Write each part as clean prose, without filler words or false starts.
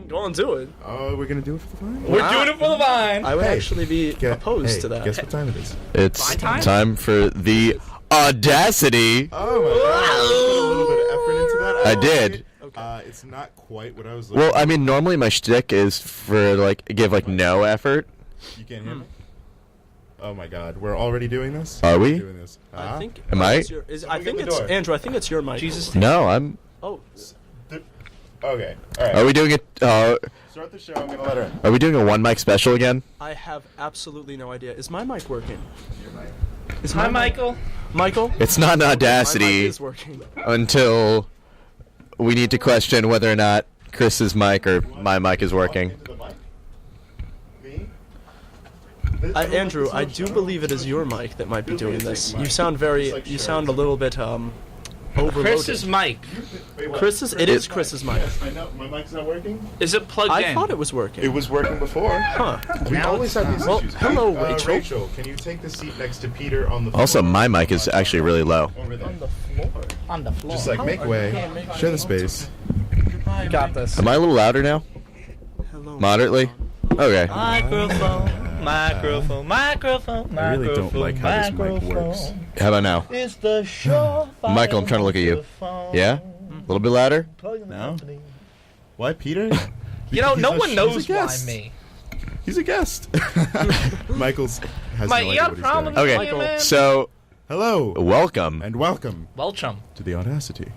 Go on, do it. Oh, we're gonna do it for the Vine? We're doing it for the Vine. I would actually be opposed to that. Guess what time it is? It's time for the Audacity. Oh my god. You put a little bit of effort into that. I did. Okay. It's not quite what I was looking for. Well, I mean, normally my shtick is for, like, give, like, no effort. You can't hear me? Oh my god, we're already doing this? Are we? Doing this. I think. Am I? I think it's Andrew. I think it's your mic. Jesus. No, I'm. Oh. Okay. All right. Are we doing it? Start the show. I'm gonna let her in. Are we doing a one mic special again? I have absolutely no idea. Is my mic working? Your mic. Hi, Michael. Michael? It's not an My Audacity mic is working. until we need to question whether or not Chris's mic or my mic is working. Into the mic? Me? Andrew, I do believe it is your mic that might be doing this. You sound very. You sound a little bit overloaded. Chris's mic. Wait, what? Chris's. It is Chris's mic. Yes, I know. My mic's not working? Is it plugged in? I thought it was working. It was working before. Huh. We always have these Well, issues. hello, Hey, Rachel. Rachel, can you take the seat next to Peter on the floor? Also, my mic is actually really low. Over there. On the floor. Just like make way, share the space. You got this. Am I a little louder now? Hello. Moderately? Okay. Microphone. I really don't like how this mic works. How about now? It's the show. Michael, I'm trying to look at you. Yeah? A little bit louder? No? Why, Peter? You know, no one He's knows a why guest. me. He's a guest. Michael's has Mike, no you idea got a what he's problem? doing. Okay, Michael, man. so Hello welcome. and welcome Welcome. to the Audacity.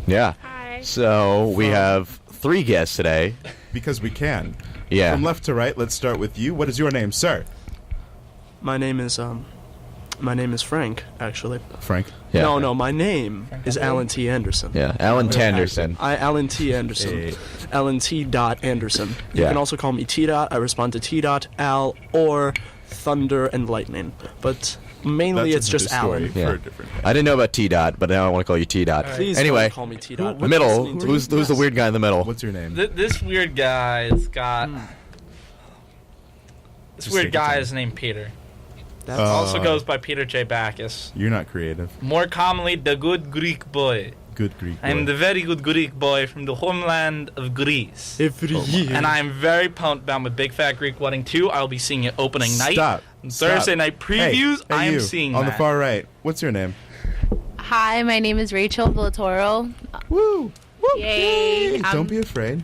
Yeah. Hi. So we have 3 guests today. Because we can. Yeah. From left to right, let's start with you. What is your name, sir? My name is Frank. Actually. Frank. Yeah. No. My name is Allan T. Anderson. Yeah. Allan Tanderson. Allan T. Anderson. Hey. Allan T. Anderson. You Yeah. can also call me T. I respond to T. Al or Thunder and Lightning, but mainly That's it's a just different story Allan. for Yeah. a different guy. I didn't know about T. But now I want to call you T. Please Anyway, don't call me T. the middle. Who's the weird guy in the middle? What's your name? This weird guy's got. This Just weird take your guy time. is named Peter. That's Also goes by Peter J. Bacas. You're not creative. More commonly, the good Greek boy. Good Greek boy. I'm the very good Greek boy from the homeland of Greece. every year. And I'm very pumped about my Big Fat Greek Wedding 2. I'll be seeing it opening night. Stop. Thursday night previews, Hey, I am you, seeing on that. the far right. What's your name? Hi, my name is Rachel Villatoro. Woo! Yay! Don't be afraid.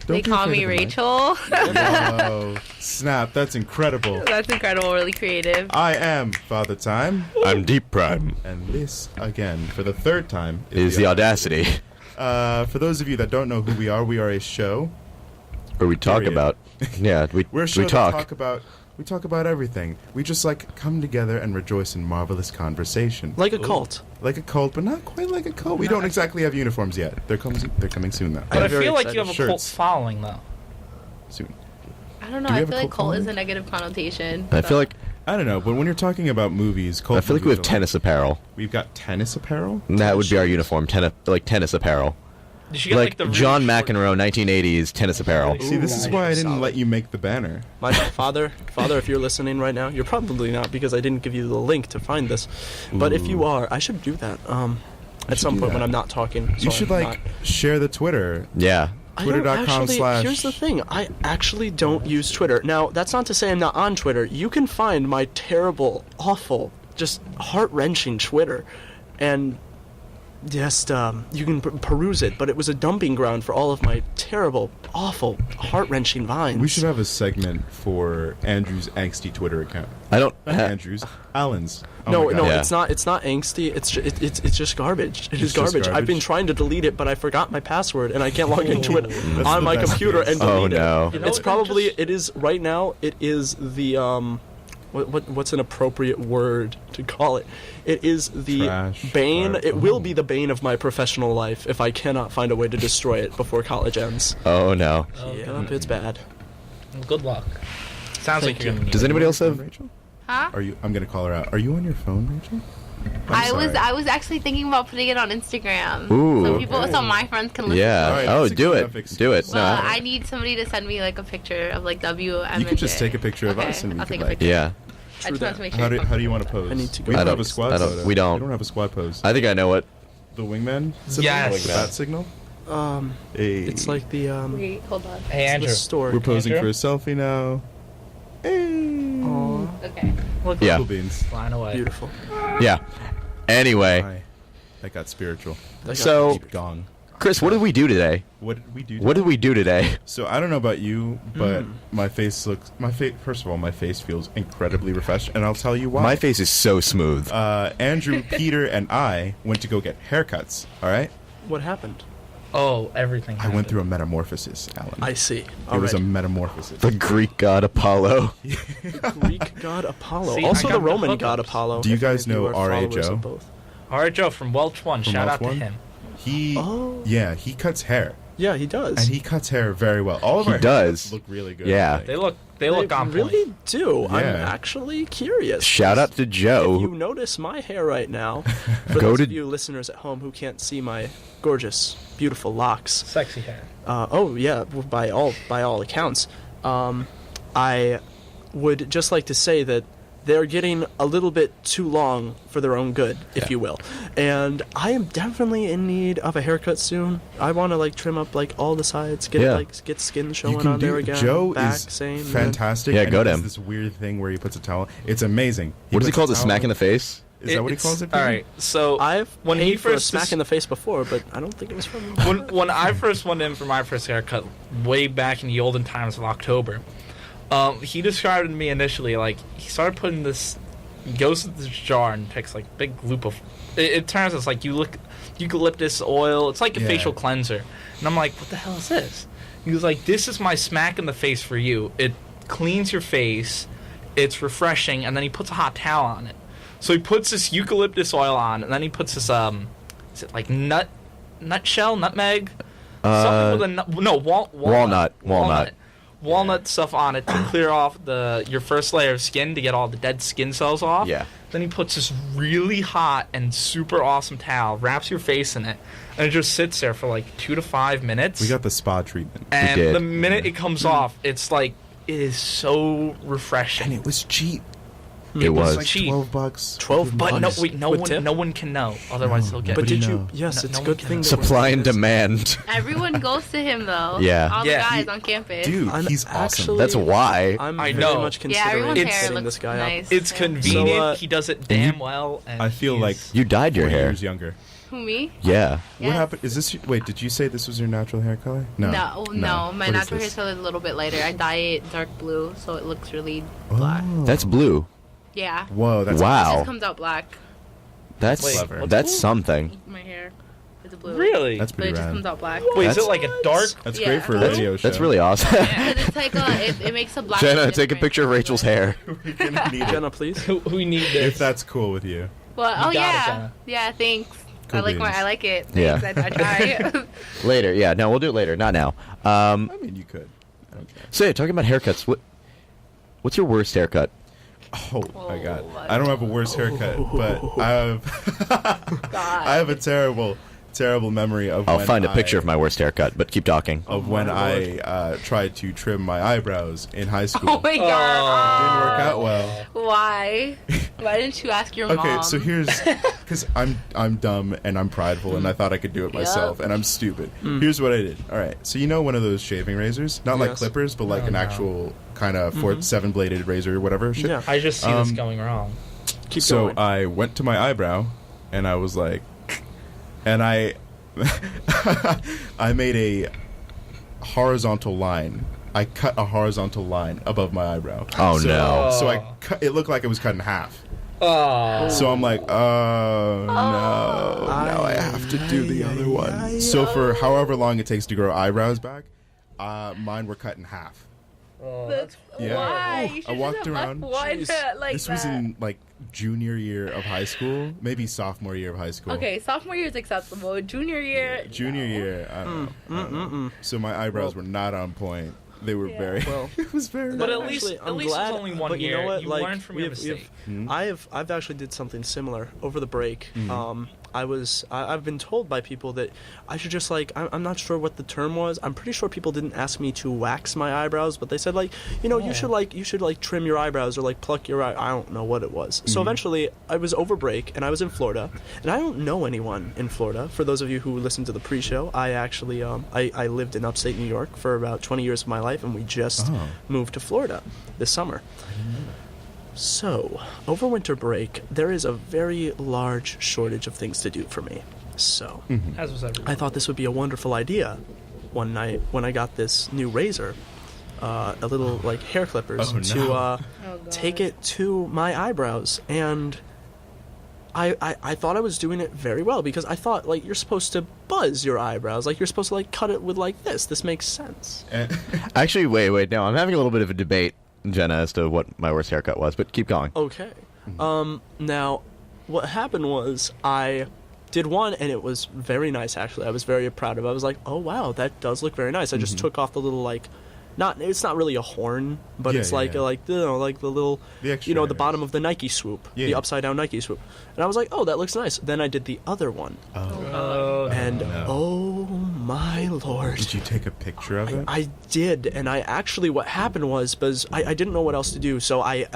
They call me Rachel. Whoa. Snap, that's incredible. That's incredible, really creative. I am Father Time, I'm Deep Prime. and this, again, for the third time, Is the Audacity, For those of you that don't know who we are a show. where we talk Period. about. Yeah, We're a show we that talk. we talk about everything. We just come together and rejoice in marvelous conversation. like a cult. Like a cult, but not quite like a cult. We don't exactly have uniforms yet. They're coming soon though. But I I'm very feel like you have a excited. cult Shirts. following, though. Soon. I don't know. Do we I have a feel like cult cult is following? a negative connotation. I feel like I don't know, but when you're talking about movies, cult I feel like we movies have are tennis apparel. We've got tennis apparel. And that would be our uniform. Tennis apparel. You should get, Like the really John short- McEnroe, 1980s tennis apparel. See, this is why I didn't solid. let you make the banner. My father, if you're listening right now, you're probably not because I didn't give you the link to find this. But if you are, I should do that. At should some do point that. when I'm not talking. You so should I'm not- share the Twitter. Yeah. I don't Twitter.com actually- Here's the thing. I actually don't use Twitter. Now, that's not to say I'm not on Twitter. You can find my terrible, awful, just heart-wrenching Twitter. And just, you can peruse it. But it was a dumping ground for all of my terrible, awful, heart-wrenching vines. We should have a segment for Andrew's angsty Twitter account. I don't. Andrew's, Allan's. Oh No, my God. no, Yeah. it's not. It's not angsty. It's just garbage. It is It's just garbage. I've been garbage? trying to delete it, but I forgot my password, and I can't log into it That's on the my best computer case. and delete Oh, it. no. You know, It's then probably. just- It is right now. It is the what's an appropriate word to call it? It is the Trash. bane. Or- It will be the bane of my professional life if I cannot find a way to destroy it before college ends. Oh no. Yep, it's bad. Good luck. Sounds like Thank you're you. gonna need Does it. anybody else have? Rachel? Huh? Are you? I'm gonna call her out. Are you on your phone, Rachel? I was actually thinking about putting it on Instagram. Ooh. So people, so my friends can listen. Yeah. All right, Oh, that's a do good it. enough excuse. Do it. Well, No. I need somebody to send me like a picture of like WM. You could just take a picture of Okay, us and we I'll could, take a like- picture. Yeah. I just want to make sure. How do you want to pose? I need to go. We I don't don't- have a squad I don't- photo. we don't. We don't have a squad pose. I think I know what. The wingman signal? Yes. Like the bat signal? Hey. It's like the Wait, hold on. Hey, the Andrew. store. We're posing Andrew? for a selfie now. Hey. Aw, Okay. Look, Yeah. Cool beans. flying away. beautiful. Yeah. Anyway, Hi. That got spiritual. so Deep gong. Chris, what did we do today? What did we do? What did we do today? So I don't know about you, but my face first of all, my face feels incredibly refreshed, and I'll tell you why. My face is so smooth. Andrew, Peter, and I went to go get haircuts. All right. What happened? Oh, everything. I went through a metamorphosis, Alan. I see. It was a metamorphosis. The Greek god Apollo. Greek god Apollo. See, Also I the got the Roman god hookups. Apollo. Do you if guys any of know are R.A. followers Joe? of both. All right, Joe from Welch One. From Shout Welch out to One? him. He cuts hair, Yeah, he does. and he cuts hair very well. All of He our does. haircuts look really good. Yeah. I think. They look on point. really do. I'm Yeah. actually curious. Shout out to If you Joe. notice my hair right now, for Go those to- of you listeners at home who can't see my gorgeous, beautiful locks, Sexy hair. oh yeah, by all accounts, I would just like to say that they're getting a little bit too long for their own good, if you will. And I am definitely in need of a haircut soon. I want to trim up all the sides, get Yeah. get skin You showing can on do there again. Joe back, is same, fantastic. Yeah, and go he to does him. this weird thing where he puts a towel. It's amazing. What does he puts call a it? A towel smack in the face? Is that what he calls it? All Peter? right. So I've when paid he for a first smack in the face before, but I don't think it was from when I first went in for my first haircut, way back in the olden times of October, he described it to me initially he started putting this. He goes to this jar and picks big loop of. It turns out it's eucalyptus oil. It's like a Yeah. facial cleanser, and I'm like, what the hell is this? He was like, this is my smack in the face for you. It cleans your face. It's refreshing, and then he puts a hot towel on it. So he puts this eucalyptus oil on, and then he puts this is it nutshell, nutmeg, something with a walnut stuff on it to clear off your first layer of skin to get all the dead skin cells off. Yeah. Then he puts this really hot and super awesome towel, wraps your face in it, and it just sits there for 2 to 5 minutes. We got the spa treatment. and did. the minute it comes off, it's it is so refreshing. And it was cheap. It was. Like cheap. $12. 12 But bucks. no with one, tip? no one can know. Otherwise, he'll get. But But did you you? know. Yes, No- it's no a good one thing. can- that we're Supply and doing this. demand. Everyone goes to him though. Yeah. All the Yeah. guys on campus. Dude, I'm he's awesome. actually- That's why. I'm I very know. much Yeah, considering everyone's It's- hair setting looks this guy nice. up. It's Yeah. convenient. So, he does it and you- damn well. And I feel he's- like You dyed your 4 hair. years younger. Who, me? Yeah. What Yes. happened? Is this? Wait, did you say this was your natural hair color? No, my What is natural hair this? color is a little bit lighter. I dye it dark blue, so it looks really black. Oh. That's blue. Yeah. Whoa, that's It Wow. just comes out black. That's Wait, Clever. that's blue? something. My hair is blue. Really. That's But it pretty just rad. comes out black. Wait, is That's- it like a dark? That's Yeah. great for a That's- radio show. That's really awesome. Because it's it makes a black. Jenna, take a difference. picture of Rachel's hair. We're gonna need it. Jenna, please. We need this. If that's cool with you. Well, You got it, yeah, Jenna. yeah. Thanks. Cool beans. I like it. Yeah. Thanks, I try. Later. Yeah. No, we'll do it later. Not now. I mean, you could. I don't care. So yeah, talking about haircuts. What's your worst haircut? Oh my god. Oh, I don't have a worse haircut, but I have God. I have a terrible memory of I'll when find a picture I- of my worst haircut, but keep talking. of when my I tried to trim my eyebrows in high school. Oh my god. Didn't work out well. Why? Why didn't you ask your mom? Okay, so here's because I'm dumb and I'm prideful and I thought I could do it myself and I'm stupid. Here's what I did. All right, so you know one of those shaving razors, not like Yes. clippers, but like an actual kind of 7-bladed razor or whatever shit. Yeah. I just see this going wrong. Keep So going. I went to my eyebrow and I was like, and I I made a horizontal line. I cut a horizontal line above my eyebrow. Oh, So- no. So I cut, it looked like it was cut in half. Oh. So I'm like, oh no, now I have to do the other one. So for however long it takes to grow eyebrows back, mine were cut in half. That's Yeah. why. You I should've walked just left around. one like This was that. in like junior year of high school, maybe sophomore year of high school. Okay, sophomore year is acceptable. Junior year. Junior year, I don't know. So my eyebrows were not on point. They were Yeah. very. Well, it was very. But at Actually, least I'm it's glad, only one but year. You know what? You Like, learn from your mistake. I've actually did something similar over the break. I've been told by people that I should just like, I'm not sure what the term was. I'm pretty sure people didn't ask me to wax my eyebrows, but they said like, you should like trim your eyebrows or like pluck your I don't know what it was. So eventually I was over break and I was in Florida, and I don't know anyone in Florida. For those of you who listened to the pre-show, I actually I lived in upstate New York for about 20 years of my life, and we just moved to Florida this summer. So, over winter break, there is a very large shortage of things to do for me. So, As was everyone. I thought this would be a wonderful idea one night when I got this new razor, a little like hair clippers, to take it to my eyebrows. And I thought I was doing it very well, because I thought like you're supposed to buzz your eyebrows, like you're supposed to like cut it with like this. This makes sense. Actually, wait. No, I'm having a little bit of a debate, Jenna, as to what my worst haircut was, but keep going. Okay. Now, what happened was I did one, and it was very nice, actually. I was very proud of it. I was like, oh, wow, that does look very nice. I just took off the little, like, it's not really a horn, but it's like the little, The extra the bottom of the Nike swoop, the upside down Nike swoop. And I was like, oh, that looks nice. Then I did the other one. And oh my lord. Did you take a picture of it? I did, and I actually, what happened was, because I didn't know what else to do, so I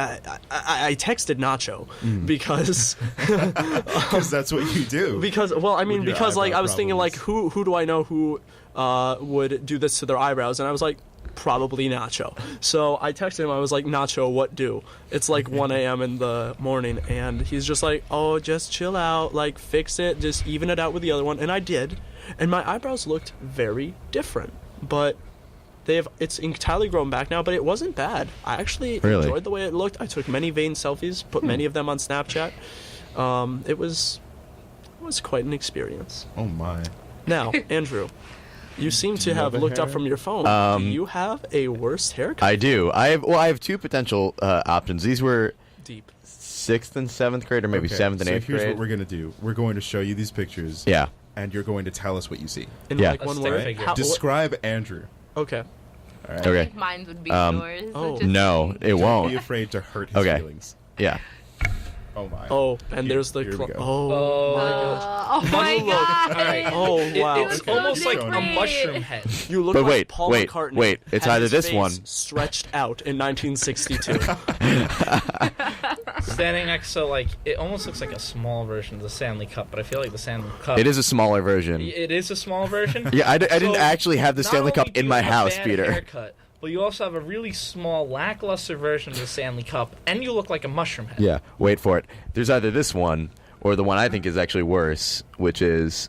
texted Nacho, because Because that's what you do. because like I was thinking like who do I know who would do this to their eyebrows, and I was like, probably Nacho. So I texted him, I was like, Nacho, what do? It's like 1 a.m. in the morning, and he's just like, oh, just chill out, like fix it, just even it out with the other one. And I did, and my eyebrows looked very different, but it's entirely grown back now, but it wasn't bad. I actually enjoyed the way it looked. I took many vain selfies, put many of them on Snapchat. It was quite an experience. Oh my. Now, Andrew, you seem to have looked up from your phone. Do you have a worse haircut? I do. I have two potential options. These were Deep. 6th and 7th grade, or maybe 7th and 8th Here's grade. what we're going to do. We're going to show you these pictures. Yeah. And you're going to tell us what you see. In Yeah. like A one stick word? figure. Describe Andrew. Okay. All right. Okay. Mine would be Um, yours. oh. Just No, it Don't be won't. afraid to hurt his Okay. feelings. Yeah. Oh my. Oh, and there's the... Here we go. Oh, my gosh. Oh my god! All right. Oh, wow. It's so almost like a different. mushroom head. You look But like wait, Paul wait, McCartney. wait. It's had either his this face one- stretched out in 1962. Standing next to, like, it almost looks like a small version of the Stanley Cup, but I feel like the Stanley Cup... It is a smaller version. It is a small version? Yeah, I didn't So, actually have the not Stanley only Cup do in you my have a house, bad Peter. haircut, but you also have a really small, lackluster version of the Stanley Cup, and you look like a mushroom head. Yeah, wait for it. There's either this one or the one I think is actually worse, which is...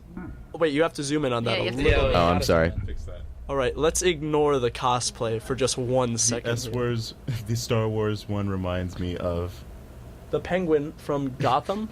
Wait, you have to zoom in on that Yeah, a you have to little zoom bit. in. Oh, I'm sorry. Fix that. All right, let's ignore the cosplay for just 1 second. The Star Wars one reminds me of. The penguin from Gotham.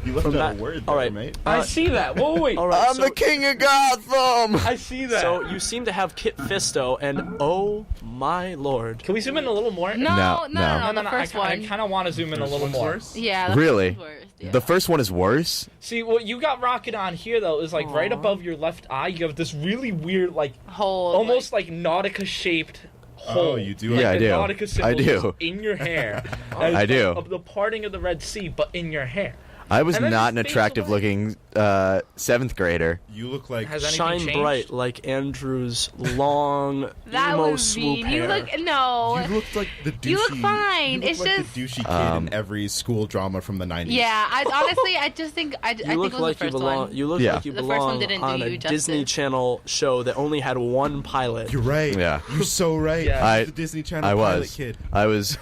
You left From out that- a word all there, right. mate. I see that. Whoa, wait. All right, I'm the king of Gotham! I see that. So you seem to have Kit Fisto, and oh my lord. Can we zoom in a little more? No, No. the first I one. kind of want to zoom in a little more. Yeah, the Really? first one's worst. Yeah. The first one is worse? See, what you got rocking on here, though, is like right above your left eye, you have this really weird, like, whole almost like Nautica-shaped hole. Oh, you do? Like Yeah, I the do. Nautica symbol I do. is in your hair. I do. Of the parting of the Red Sea, but in your hair. I was And then not an his face attractive looking 7th grader. You look like. Has anything Shine changed? bright like Andrew's long that emo would swoop be. hair. You look no. You looked like the douchey. You look fine. You look It's like just- the douchey kid in every school drama from the 90s. Yeah, I honestly, I just think I You think look it was like the you first belong. one. You look Yeah. like you The first one belong didn't do on a you Disney justice. Channel show that only had one pilot. You're right. Yeah. You're so right. Yeah. You're the Disney Channel I pilot was. kid. I was.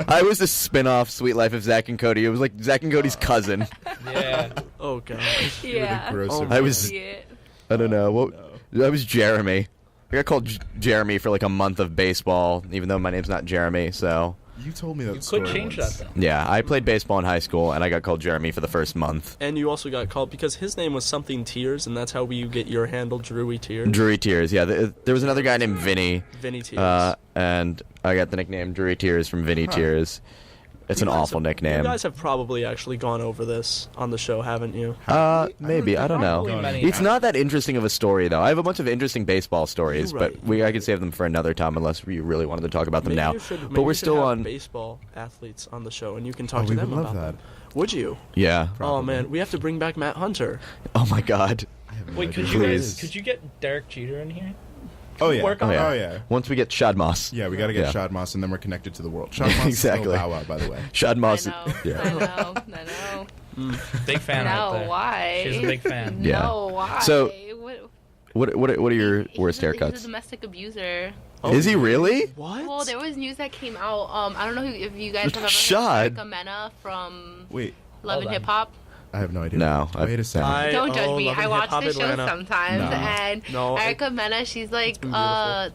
I was the spin-off Sweet Life of Zack and Cody. It was like Zack and Cody's cousin. Yeah. Oh god. Yeah. Gross. Oh, I was. See it. I don't know. I was Jeremy. I got called Jeremy for like a month of baseball, even though my name's not Jeremy. So You told me that You story could change once. that, though. yeah, I played baseball in high school, and I got called Jeremy for the first month. And you also got called because his name was something Tears, and that's how you get your handle, Drewy Tears. Drury Tears. Yeah, there was another guy named Vinny, Vinny Tears. and I got the nickname Drury Tears from Vinny Tears. It's an You guys awful have- nickname. You guys have probably actually gone over this on the show, haven't you? Maybe I don't know. Probably many It's times. not that interesting of a story, though. I have a bunch of interesting baseball stories, You're but right. I could save them for another time unless we really wanted to talk about them Maybe now. you should- maybe But we're you should still have on. baseball athletes on the show, and you can talk Oh, to we them would love about that. them. Would you? Yeah. Oh Probably. man, we have to bring back Matt Hunter. Oh my God. I have no Wait, idea could who you it guys? is. Could you get Derek Jeter in here? Oh yeah. work on oh that? yeah. Once we get Shad Moss. Yeah, we got to get Yeah. Shad Moss, and then we're connected to the world. Shad Moss Exactly. is still Bow Wow, by the way. Shad I Moss. know. Yeah. I know. Big fan right No, there. why? She's a big fan. Yeah. No, why? So- What, What are your worst He's a haircuts? domestic abuser. Is he really? What? Well, there was news that came out. I don't know if you guys have ever Shad. heard of Erica Mena from Wait, Love and Hold on. Hip Hop. I have no idea. No, Wait a second. Don't judge me. Love I and watch Hip Hop the show Atlanta. sometimes, No. and No, Erica Mena, she's like, been I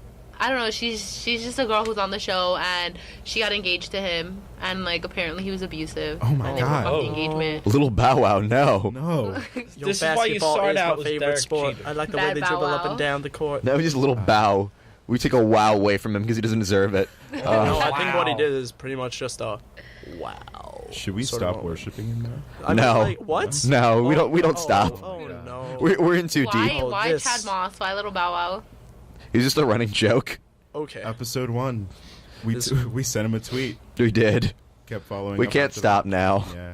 don't know. She's just a girl who's on the show, and she got engaged to him, and like apparently he was abusive. Oh my and they broke God. up the Oh. engagement. Little Bow Wow, no. No. Yo, This is why you basketball start is out my with favorite Derek sport. Jeter. I like the Bad way they Bow dribble up Wow. and down the court. That was just a little bow. We take a wow away from him because he doesn't deserve it. No, I think what he Wow. did is pretty much just a wow. Should we sort of stop moment. worshiping him now? I mean, No. like, what? No, we Oh, don't oh, stop. Oh no. We're in too Why? deep. Oh, Why this. Chad Moss? Why Little Bow Wow? He's just a running joke. Okay. Episode 1. We This- we sent him a tweet. We did. Kept following. We up can't after stop that. now. Yeah.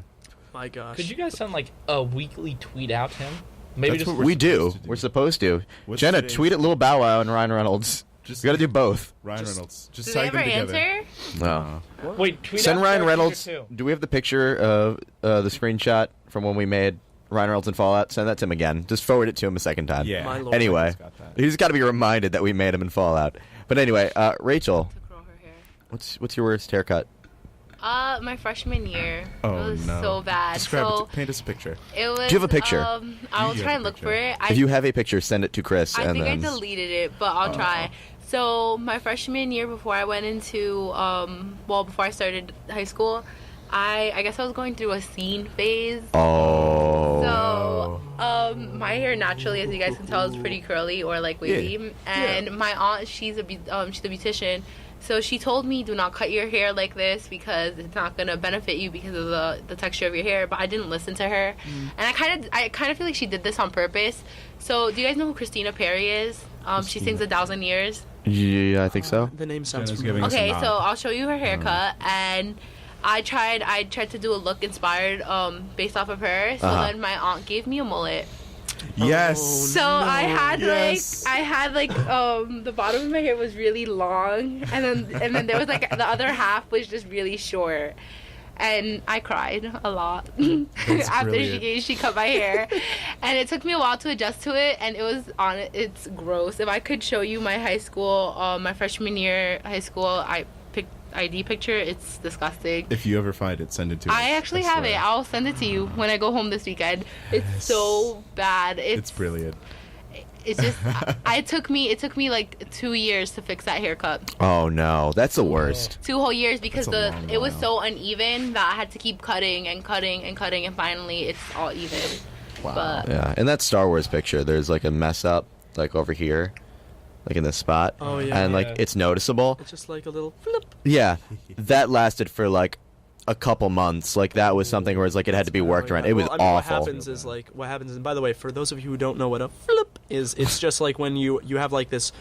My gosh. Could you guys send like a weekly tweet out to him? Maybe That's just what We do. supposed to do. We're supposed to. What's Jenna, today's- tweet at Little Bow Wow and Ryan Reynolds. Just We got to do both. Ryan Just- Reynolds. Just Do they tag ever them together. answer? No. wait. Tweet Send out Ryan Derek Reynolds. Jeter, too. Do we have the picture of the screenshot from when we made Ryan Reynolds in Fallout? Send that to him again. Just forward it to him a second time. Yeah. My lord. Anyway, He's got that. he's got to be reminded that we made him in Fallout. But anyway, Rachel, To curl her hair. what's your worst haircut? My freshman year. Oh It was no. so bad. Describe so it. Paint us a picture. it was. Do you have a picture? I will You try have and a look for picture. it. If you have a picture, send it to Chris. I and think I then deleted it, but I'll try. So my freshman year, before I went into, before I started high school, I guess I was going through a scene phase. Oh. So, my hair naturally, as you guys can tell, is pretty curly or like wavy. And my aunt, she's a beautician. So she told me, do not cut your hair like this because it's not gonna benefit you because of the texture of your hair. But I didn't listen to her, and I kind of feel like she did this on purpose. So do you guys know who Christina Perry is? She sings Christina. 1,000 Years. Yeah, I think so. The name sounds Jenna's familiar. giving us a Okay, nod. so I'll show you her haircut, and I tried to do a look inspired based off of her. So Uh-huh. then my aunt gave me a mullet. Yes. So I had Yes. the bottom of my hair was really long, and then there was like the other half was just really short. And I cried a lot after brilliant. she cut my hair, and it took me a while to adjust to it. And it's gross. If I could show you my high school, my freshman year high school, ID picture, it's disgusting. If you ever find it, send it to us. I actually have swear. it. I'll send it to you when I go home this weekend. It's so bad. It's brilliant. It's just it took me like 2 years to fix that haircut. Oh no, that's the worst. 2 whole years because That's a long it was while. so uneven that I had to keep cutting and cutting and cutting, and finally it's all even. Wow. But Yeah, in that Star Wars picture, there's like a mess up, like over here, like in this spot. Oh, yeah. And like Yeah. it's noticeable. It's just like a little flip. Yeah, that lasted for like a couple months. Like that was something where it's like it had to be worked around. It was Well, I mean, awful. What happens is like and by the way, for those of you who don't know what a flip is, it's just like when you have like this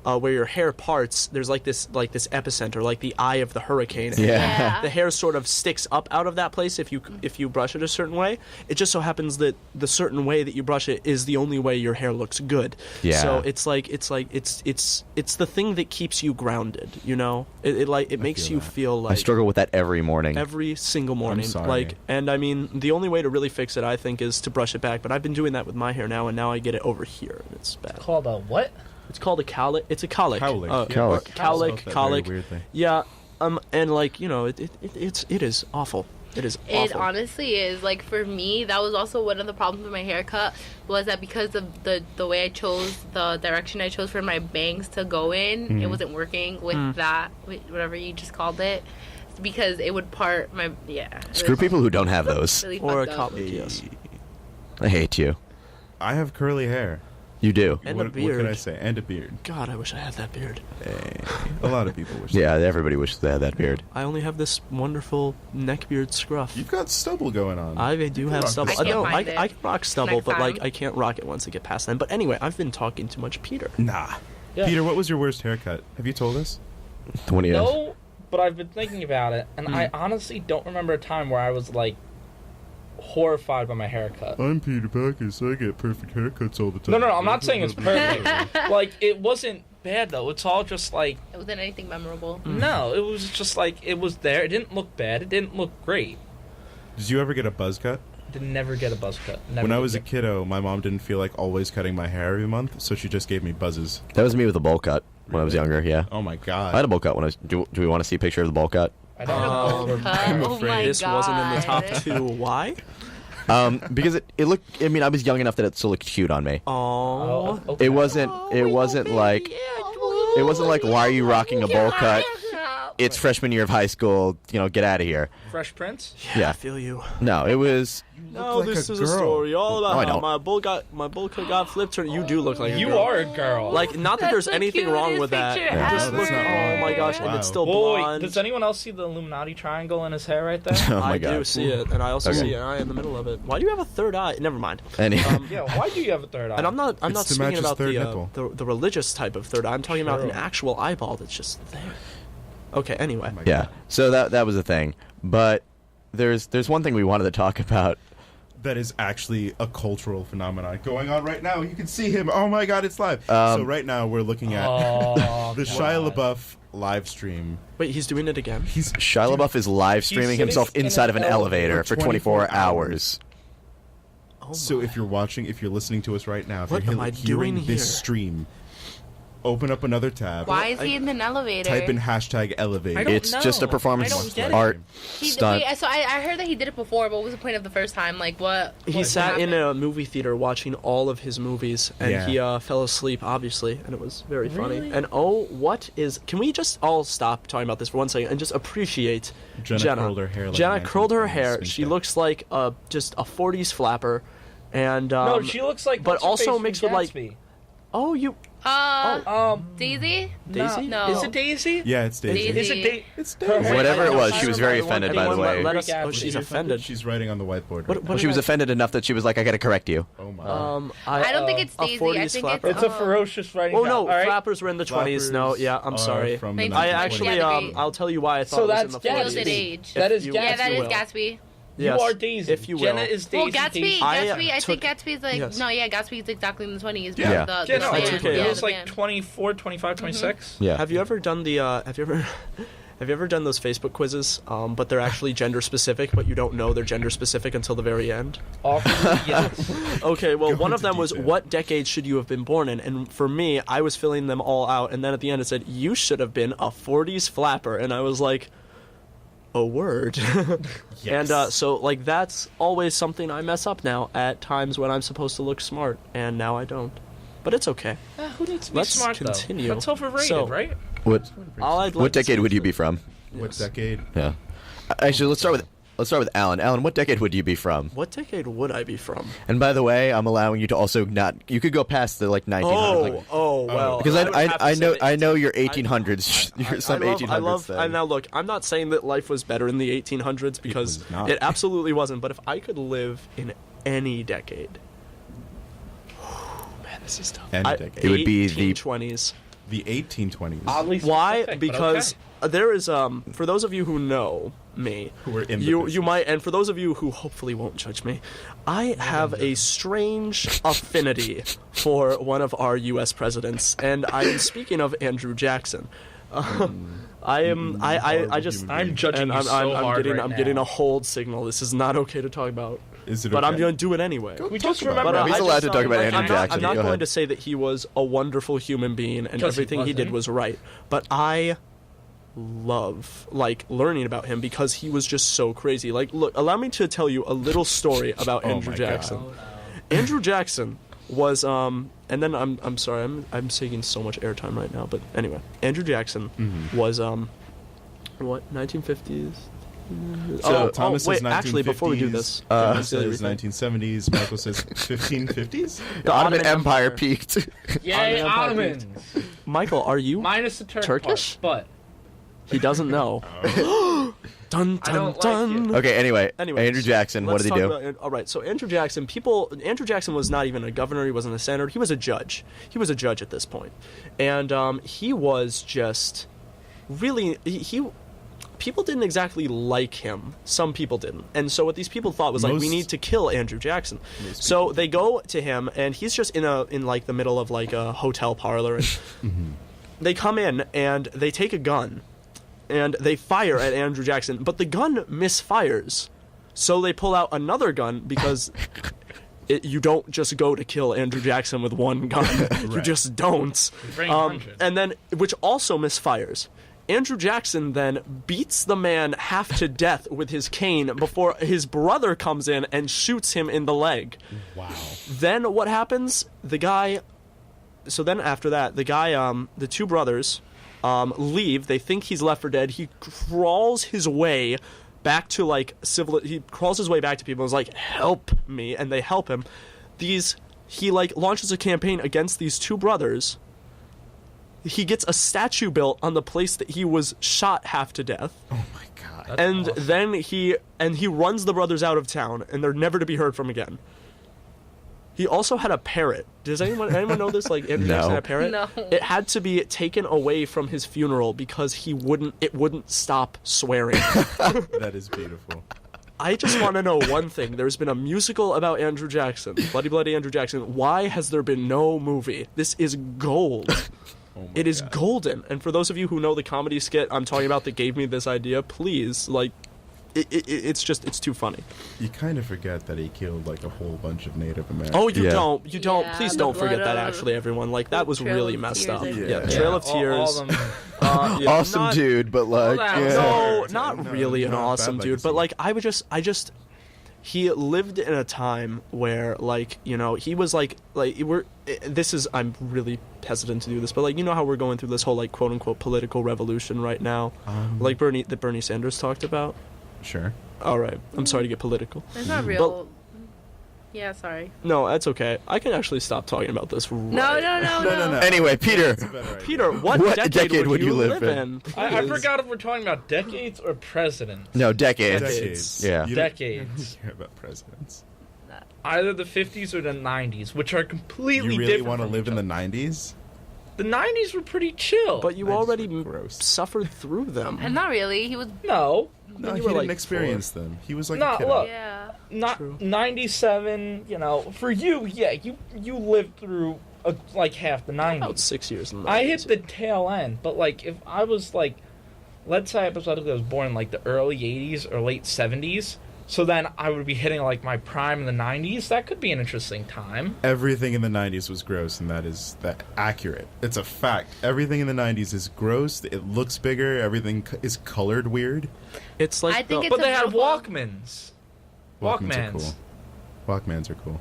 where your hair parts. There's like this epicenter, like the eye of the hurricane. and Yeah. The hair sort of sticks up out of that place if you brush it a certain way. It just so happens that the certain way that you brush it is the only way your hair looks good. Yeah. So it's the thing that keeps you grounded. You know, it makes feel you that. feel like I struggle with that every morning. every single morning. sorry. Like, and I mean, the only way to really fix it, I think, is to brush it back. But I've been doing that with my hair now, and now I get it over here, and it's bad. Called a what? It's called a cowlick. It's a cowlick. Cowlick. Uh, Yeah, Cowlick. I Cowlick. spelled that very Cowlick. weirdly. Yeah. And like it is awful. It is awful. it honestly is. Like for me, that was also one of the problems with my haircut, was that because of the way I chose, the direction I chose for my bangs to go in, it wasn't working with that, with whatever you just called it, because it would part my Screw people who don't have those. Really Or a fucked up. cowlick, yes. I hate you. I have curly hair. You do. And what, a What can I beard. say? And a beard. God, I wish I had that beard. Hey. A lot of people wish. Yeah, everybody wishes they had that beard. I only have this wonderful neck beard scruff. You've got stubble going on. I do have rock stubble. I can't know, find it I can rock stubble, next but like time. I can't rock it once I get past them. But anyway, I've been talking too much, Peter. Nah. Yeah. Peter, what was your worst haircut? Have you told us? When you No, but I've been thinking about it, and I honestly don't remember a time where I was like horrified by my haircut. I'm Peter Bacas. I get perfect haircuts all the time. No, I'm not saying it's perfect. Like, it wasn't bad, though. It's all just, like... It wasn't anything memorable. No, it was just, like, it was there. It didn't look bad. It didn't look great. Did you ever get a buzz cut? Did never get a buzz cut. When I was a kiddo, my mom didn't feel like always cutting my hair every month, so she just gave me buzzes. That was me with a bowl cut when I was younger. Yeah. Oh my god. I had a bowl cut when I was. Do we want to see a picture of the bowl cut? I don't know. Oh my This god. wasn't in the top 2. Why? Because it looked. I mean, I was young enough that it still looked cute on me. Oh. Okay. It wasn't. It wasn't like. It wasn't like, why are you rocking a bowl cut? It's freshman year of high school. You know, get out of here. Fresh Prince? Yeah. I feel you. No, it was. No, like this a is girl. a story all about No, I how don't. my bowl cut got flipped. You do look like a You girl. are a girl. Like, not that That's there's the anything wrong cutest with that. picture Yeah. Just No, look, that's not oh wrong. my gosh, and Wow. it's still Wait, blonde. does anyone else see the Illuminati triangle in his hair right there? Oh my I god. do see it, and I also Okay. see an eye in the middle of it. Why do you have a third eye? Never mind. Any, Yeah, why do you have a third eye? And I'm not It's to speaking match his about third the, nipple. the religious type of third eye. I'm talking about an Sure. actual eyeball that's just there. Okay, anyway. my yeah. God. So that was the thing. But there's one thing we wanted to talk about. That is actually a cultural phenomenon going on right now. You can see him. Oh my god, it's live. Um, so right now we're looking at Oh, the Shia LeBeouf live stream. Wait, he's doing it again? He's Shia LaBeouf is live streaming sitting himself in inside an of an elevator for 24 24 hours. Oh So my. if you're watching, if you're listening to us right now, if What you're am I hearing doing this here? stream, open up another tab. Why is he in an elevator? Type in hashtag elevate. I don't It's know. just a performance I don't get it. art He, stunt. wait, so I heard that he did it before, but what was the point of the first time? Like, what? He what sat in happened? a movie theater watching all of his movies, and Yeah. he fell asleep, obviously, and it was very funny. Really? And what is... Can we just all stop talking about this for one second and just appreciate Jenna curled her hair like Jenna a curled her 1920s hair. swing She set. looks like just a 40s flapper, and... No, she looks like. but what's her also face from mixed with, like- Gatsby? Oh, you... Daisy? Daisy? No. Is it Daisy? Yeah, it's Daisy. Daisy. Is it Daisy? It's Her Daisy. hair- Whatever it was, I she was remember very one- offended, by the anyone way. let us... Freak Oh, out. she's offended. She's writing on the whiteboard. What, right what She was did I- offended enough that she was like, I gotta correct you. now. Oh my. I don't think it's a Daisy. 40s I think flapper. it's. It's a ferocious writing. Oh, down. no, All right. flappers were in the 20s. No, Flappers yeah, I'm are sorry. From the 1920s. I 1920s. actually, Yeah, the I'll tell you why I thought So it was that's in the Gatsby. 40s. Gilded Age. That is you- Gatsby. Yeah, that is will. Gatsby. Yes, You are Daisy. if you will. Jenna is Daisy. Well, Gatsby. I, Gatsby. took- Gatsby's like yes. no, yeah, Gatsby's exactly in the 20s. Yeah. The, Yeah, no, I band, took it. yeah, It was the like band. 24, 25, 26. Yeah. Have you ever done the? Have you ever done those Facebook quizzes? But they're actually gender specific, but you don't know they're gender specific until the very end. Awkwardly, yes. Okay, well, Go one of into them was detail. what decade should you have been born in? And for me, I was filling them all out, and then at the end it said you should have been a 40s flapper, and I was like, a word. Yes. And so like that's always something I mess up now at times when I'm supposed to look smart, and now I don't. But it's okay. Who needs to be Let's smart continue. though? That's overrated, So- right? What All I'd like what to decade say would you for- be from? What decade? Yeah. Actually, let's start with Allan. Allan, what decade would you be from? What decade would I be from? And by the way, I'm allowing you to also not. You could go past the like 1900s. like, Well. because would have to I say know that I know it's- your 1800s. You're some 1800s I love. thing. And now look, I'm not saying that life was better in the 1800s because was not. it absolutely wasn't. But if I could live in any decade, man, this is tough. Any decade. It would be the- 1820s. The 1820s. Oddly Why? specific, but Because okay. there is for those of you who know me, Who are in the you business. might, and for those of you who hopefully won't judge me, I have a strange affinity for one of our U.S. presidents, and I am speaking of Andrew Jackson. I am. I just. human I'm being. judging And you I'm, so I'm hard getting. right I'm now. getting a hold signal. This is not okay to talk about. Is it But I'm okay? going to do it anyway. We just about remember. But, He's I allowed just, to talk about like, Andrew I'm Jackson. I'm not Go going ahead. to say that he was a wonderful human being and Because he everything he did wasn't. was right. But I love learning about him because he was just so crazy. Like, look, allow me to tell you a little story about Oh Andrew my Jackson. God. Andrew Jackson was and then I'm sorry, I'm taking so much airtime right now, but anyway, Andrew Jackson was what, 1950s? So Thomas says wait, 1950s. actually, before we do this, John let's do says everything. 1970s. Michael says 1550s. The Ottoman Empire peaked. Yay, Ottoman Ottomans! Michael, are you? Minus the Turkish? part, He doesn't know. Dun I dun don't like dun. it. Okay. Anyway, Anyway, Andrew Jackson. What let's did he talk do? about- all right, so Andrew Jackson. Andrew Jackson was not even a governor. He wasn't a senator. He was a judge. He was a judge at this point, and he was just really he. people didn't exactly like him. Some people didn't. And so what these people thought was, like, we Most- need to kill Andrew Jackson. Most So people they go to him, and he's just in like, the middle of, like, a hotel parlor. And they come in, and they take a gun, and they fire at Andrew Jackson. But the gun misfires. So they pull out another gun, because you don't just go to kill Andrew Jackson with one gun. You Right. just don't. Bring 100. And then, which also misfires. Andrew Jackson then beats the man half to death with his cane before his brother comes in and shoots him in the leg. Wow. Then what happens? So then after that, the two brothers leave. They think he's left for dead. He crawls his way back to, like, he crawls his way back to people and is like, help me, and they help him. He, like, launches a campaign against these two brothers. He gets a statue built on the place that he was shot half to death. Oh my god. That's And awesome. then he runs the brothers out of town, and they're never to be heard from again. He also had a parrot. Does anyone know this? Like, Andrew Jackson had a parrot? No. It had to be taken away from his funeral because it wouldn't stop swearing. That is beautiful. I just want to know one thing. There's been a musical about Andrew Jackson, Bloody Bloody Andrew Jackson. Why has there been no movie? This is gold. Oh my It is God. golden. And for those of you who know the comedy skit I'm talking about that gave me this idea, please, like, it's too funny. You kind of forget that he killed like a whole bunch of Native Americans. Oh, you Yeah. don't. Yeah, Please the don't forget blood that, of- actually, everyone. Like, that was Trail really of messed Tears, up. I Yeah, think. Trail of all Tears. them. Yeah, Awesome not- dude, but like, that yeah. was- No, No, not really an not awesome bad dude, but, legacy. like, I just he lived in a time where, like, you know, he was like I'm really hesitant to do this, but, like, you know how we're going through this whole, like, quote unquote political revolution right now, like Bernie Sanders talked about. Sure. All right, I'm sorry to get political. It's not real. Yeah, sorry. No, that's okay. I can actually stop talking about this. Right. No. Anyway, Peter. That's a better idea. Peter, what decade would you live in? I Please. forgot if we're talking about decades or presidents. No, decades. Decades. Yeah. You don't- Decades. You care about presidents. Either the 50s or the 90s, which are completely You really different. want to from live each in the other. 90s? The 90s were pretty chill. But you That's already gross. suffered through them. And not really. He was. no, No, you he were, didn't like, experience them. He was like No, a kid. look. Yeah. not True. 97. You know, for you, yeah, you lived through like half the 90s. About 6 years in the I hit 90s. the tail end, but like if I was like, let's say hypothetically I was born in like the early 80s or late 70s, so then I would be hitting like my prime in the 90s. That could be an interesting time. Everything in the 90s was gross, and that accurate. It's a fact. Everything in the 90s is gross. It looks bigger. Everything is colored weird. It's like I think the- it's But they a had beautiful- Walkmans. Walkmans are cool. Walkmans are cool.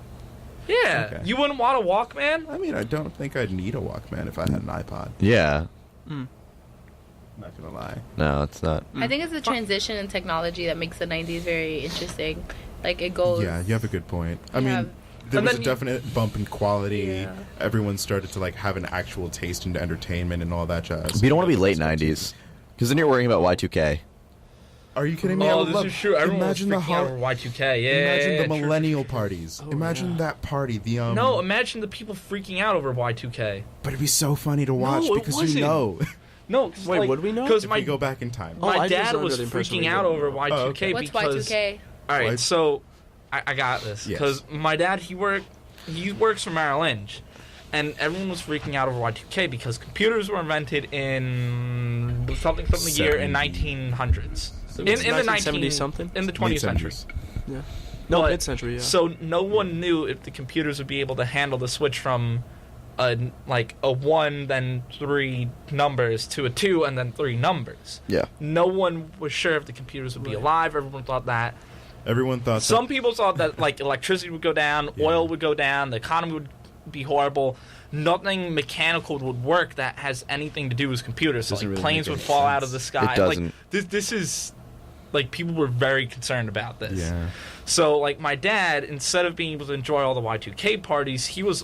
Yeah, Okay. you wouldn't want a Walkman? I mean, I don't think I'd need a Walkman if I had an iPod. Yeah. I'm not gonna lie. No, it's not. I think it's the transition in technology that makes the 90s very interesting. Like, it goes. Yeah, you have a good point. I Yeah. mean, there And was a then you- definite bump in quality. Yeah. Everyone started to like have an actual taste into entertainment and all that jazz. But you don't want to be late 90s. Because then you're worrying about Y2K. Are you kidding me? I Oh, would this love- is true. Everyone imagine was the freaking out over Y2K. Yeah, imagine yeah, the yeah, true, millennial true, true. parties. Oh, Imagine yeah. that party. The No, imagine the people freaking out over Y2K. but it'd be so funny to watch it because wasn't. you know. No, 'cause, Wait, like, would we know? Because If my we go back in time. Oh, my I just dad under was the impression freaking we out didn't over know. Y2K Oh, okay. What's because. Y2K? All right, Why- so I got this Yes. because my dad he works for Merrill Lynch, and everyone was freaking out over Y2K because computers were invented in something year in 1900s. In the 1970 something? in the 20th century. Yeah. No, But- mid-century, yeah. So no one knew if the computers would be able to handle the switch from a 1 then 3 numbers to a 2 and then 3 numbers. Yeah. No one was sure if the computers would be Right. alive. Everyone thought that. Everyone thought Some people thought that like electricity would go down, Yeah. oil would go down, the economy would be horrible. Nothing mechanical would work that has anything to do with computers. So Doesn't like really planes make would any fall out of sense. the sky. It doesn't. Like this is like people were very concerned about this. Yeah. So like my dad, instead of being able to enjoy all the Y2K parties, he was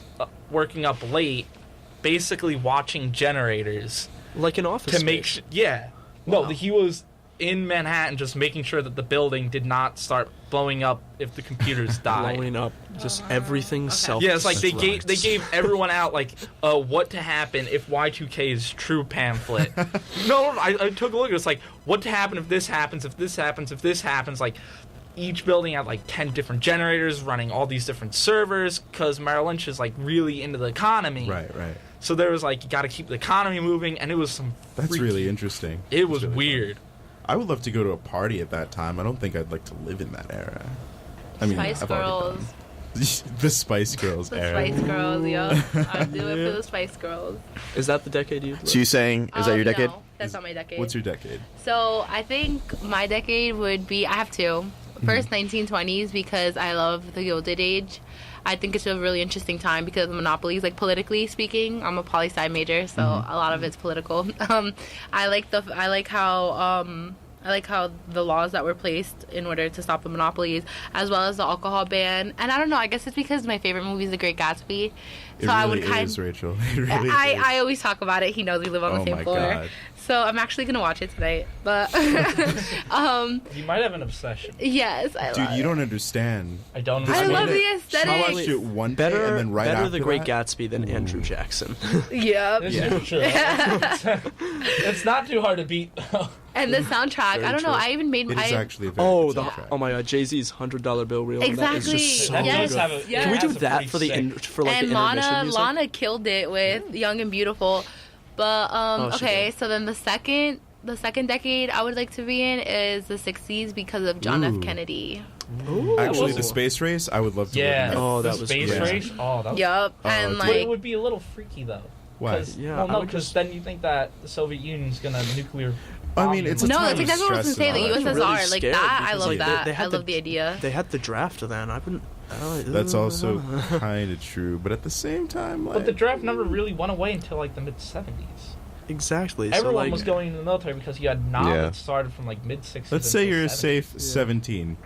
working up late, basically watching generators like an office to make space. yeah. No, Wow. he was in Manhattan, just making sure that the building did not start blowing up if the computers died. Blowing up, just everything self. Yeah, it's like they gave everyone out like what to happen if Y2K's true pamphlet. No, I took a look. It's like what to happen if this happens, if this happens, if this happens. Like each building had like 10 different generators running all these different servers because Merrill Lynch is like really into the economy. Right. So there was like you got to keep the economy moving, and it was some. That's really interesting. It was really weird. Fun. I would love to go to a party at that time. I don't think I'd like to live in that era. I mean, Spice Girls. The Spice Girls The era. Spice Girls, yeah. I'd do it for the Spice Girls. Is that the decade you? So you saying, is that your decade? No, that's not my decade. What's your decade? So I think my decade would be, I have two. First, 1920s, because I love the Gilded Age. I think it's a really interesting time because of monopolies, like politically speaking. I'm a poli-sci major, so a lot of it's political. I like how the laws that were placed in order to stop the monopolies, as well as the alcohol ban. And I don't know, I guess it's because my favorite movie is The Great Gatsby. It really is, Rachel. It really is. I always talk about it. He knows we live on the same floor. God. So I'm actually going to watch it tonight. But You might have an obsession. yes, I Dude, love you it. don't understand. I don't. I understand love it. the I aesthetic. watched it one day Better, and then right better after The Great that, Gatsby than Andrew Jackson. Yep. This is true. It's not too hard to beat. And the soundtrack, Very I don't know. true. I even made It my. is actually a very Oh, good the soundtrack. oh my God, Jay-Z's $100 bill reel. on that is Exactly. just so That Yes, does have a, yes. it Can we do has a that pretty for the sick- for like and the intermission music? Lana killed it with Young and Beautiful. But Oh, she okay, did. so then the second decade I would like to be in is the 60s because of John Ooh. F. Kennedy. Actually, the space race, I would love to Yeah. live in. Oh, the that was space great. race. Oh, that was. Yup. And it's But it like would be a little freaky though. Why? 'Cause- Yeah, well, I no, would because just- then you think that the Soviet Union's gonna nuclear. I bomb mean, you. it's a no, time that's of exactly what I was gonna stress say. The and all I'm USSR, really like scared that. I because, love like, that. they had I love the idea. They had the draft then. I wouldn't. That's also kind of true, but at the same time, like, But the draft never really went away until like the mid 70s. exactly. So Everyone like, was going into the military because you had knowledge Yeah. started from like mid 60s. let's say until you're a 70s. safe 17.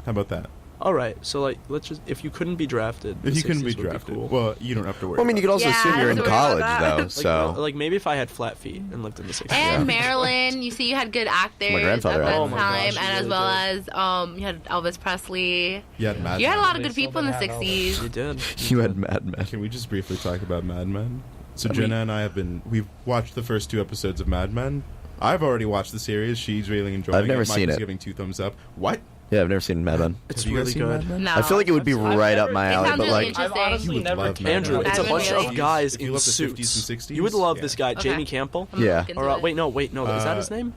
How about that? all right. So like, let's just if you couldn't be drafted, If the you couldn't be 60s would drafted, cool. well, you don't have to worry. Well, I mean, you could about also Yeah, assume I you're have in to worry about college, that. though. Like, So like maybe if I had flat feet and lived in the 60s. And Maryland, you see, you had good actors My at grandfather that had one. Oh my time, gosh, and you as really well as you had Elvis Presley. you had Mad You had a Men. lot of They good still people in the didn't have '60s. You did. you had Mad Men. Can we just briefly talk about Mad Men? So I mean- Jenna and I we've watched the first 2 episodes of Mad Men. I've already watched the series. She's really enjoying it. I've never seen Michael's it. giving 2 thumbs up. What? Yeah, I've never seen Mad Men. It's Have you guys really seen good. Mad Men? No, I feel like it would be I've right never- up my It alley, sounds but really like, interesting. I've honestly You would never love cared Mad Andrew, Men. it's a I bunch really- of guys If you in love the 50s suits. and 60s, You would love yeah. this guy, Okay. Jamie Campbell. I'm gonna Yeah. look into Or it. wait, no, is that his name?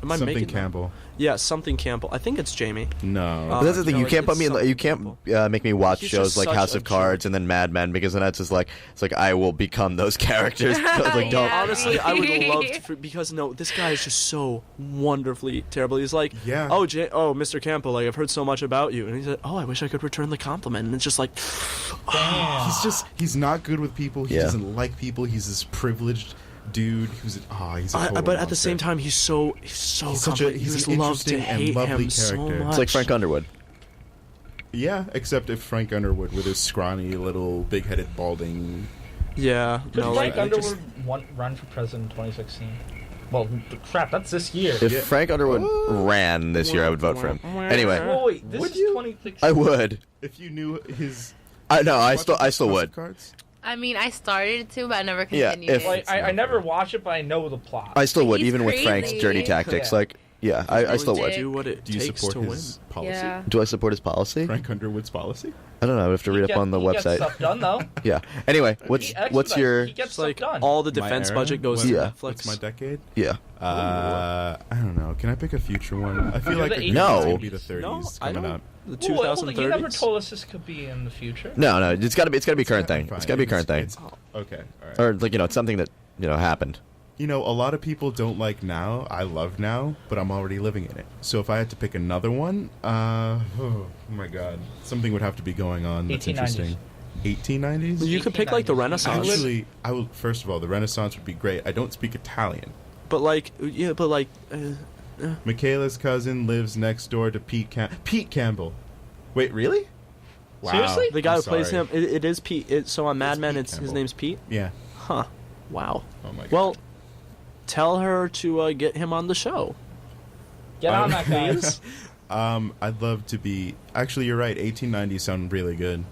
Am I Something making that? Campbell. Yeah, something Campbell. I think it's Jamie. No. but that's the thing. no, You can't it's put me in. something You can't Campbell. make me watch He's shows just like such House a of Cards and then Mad Men because then that's just like it's like I will become those characters. Like, don't. Yeah. Honestly, I would love to because no, this guy is just so wonderfully terrible. He's like, Yeah. oh, Mr. Campbell, like I've heard so much about you, and he said, oh, I wish I could return the compliment, and it's just like, Damn. He's not good with people. He Yeah. doesn't like people. He's this privileged dude who's he's a total but at the monster. same time, he's so such a- complicated. he's You just an love to interesting and hate lovely him so character. much. It's like Frank Underwood. Yeah, except if Frank Underwood with his scrawny little big-headed balding. Yeah, Could no, Frank like I just- Underwood run for president in 2016? Well, crap, that's this year. If Yeah. Frank Underwood ran this year, I would vote for him. Anyway, Whoa, wait, this Would is you? 2016. I would. If you knew his. No, I still House of would. Cards? I mean, I started to, but I never Yeah, continued. if- it. Like, I never watch it, but I know the plot. I still would, He's even with Frank's crazy. dirty tactics. Yeah. Like, yeah, I still would. do what it Do you takes support to win. his policy? Yeah. Do I support his policy? Frank Underwood's policy? I don't know. I have to read up on the He gets website. stuff done, though. Yeah. Anyway, what's He what's your He gets It's stuff like done. all the My defense era? budget goes What- to Yeah. Netflix. What's my decade? yeah? I don't know. Can I pick a future one? I feel You're like the a good 80s. one's No. gonna be the 30s No, I coming don't. up. The Whoa, wait, hold on, 2030s. you never told us this could be in the future. No, it's got to be current thing. Fine. It's got to be a current thing, It's- okay, all right. or like it's something that happened. You know, a lot of people don't like now. I love now, but I'm already living in it. So if I had to pick another one, oh my god, something would have to be going on that's 1890s. interesting. 1890s? You could pick like the 1890s. Renaissance, Actually, I will. First of all, the Renaissance would be great. I don't speak Italian. but like Michaela's cousin lives next door to Pete Campbell. Wait, really? Wow. Seriously? the guy I'm who plays sorry. him, it is Pete. So on Mad It's Men, Pete his Campbell. name's Pete. Yeah. Huh? Wow. Oh my god. Well, tell her to get him on the show. Get on that, guys. I'd love to be. Actually, you're right. 1890s sound really good.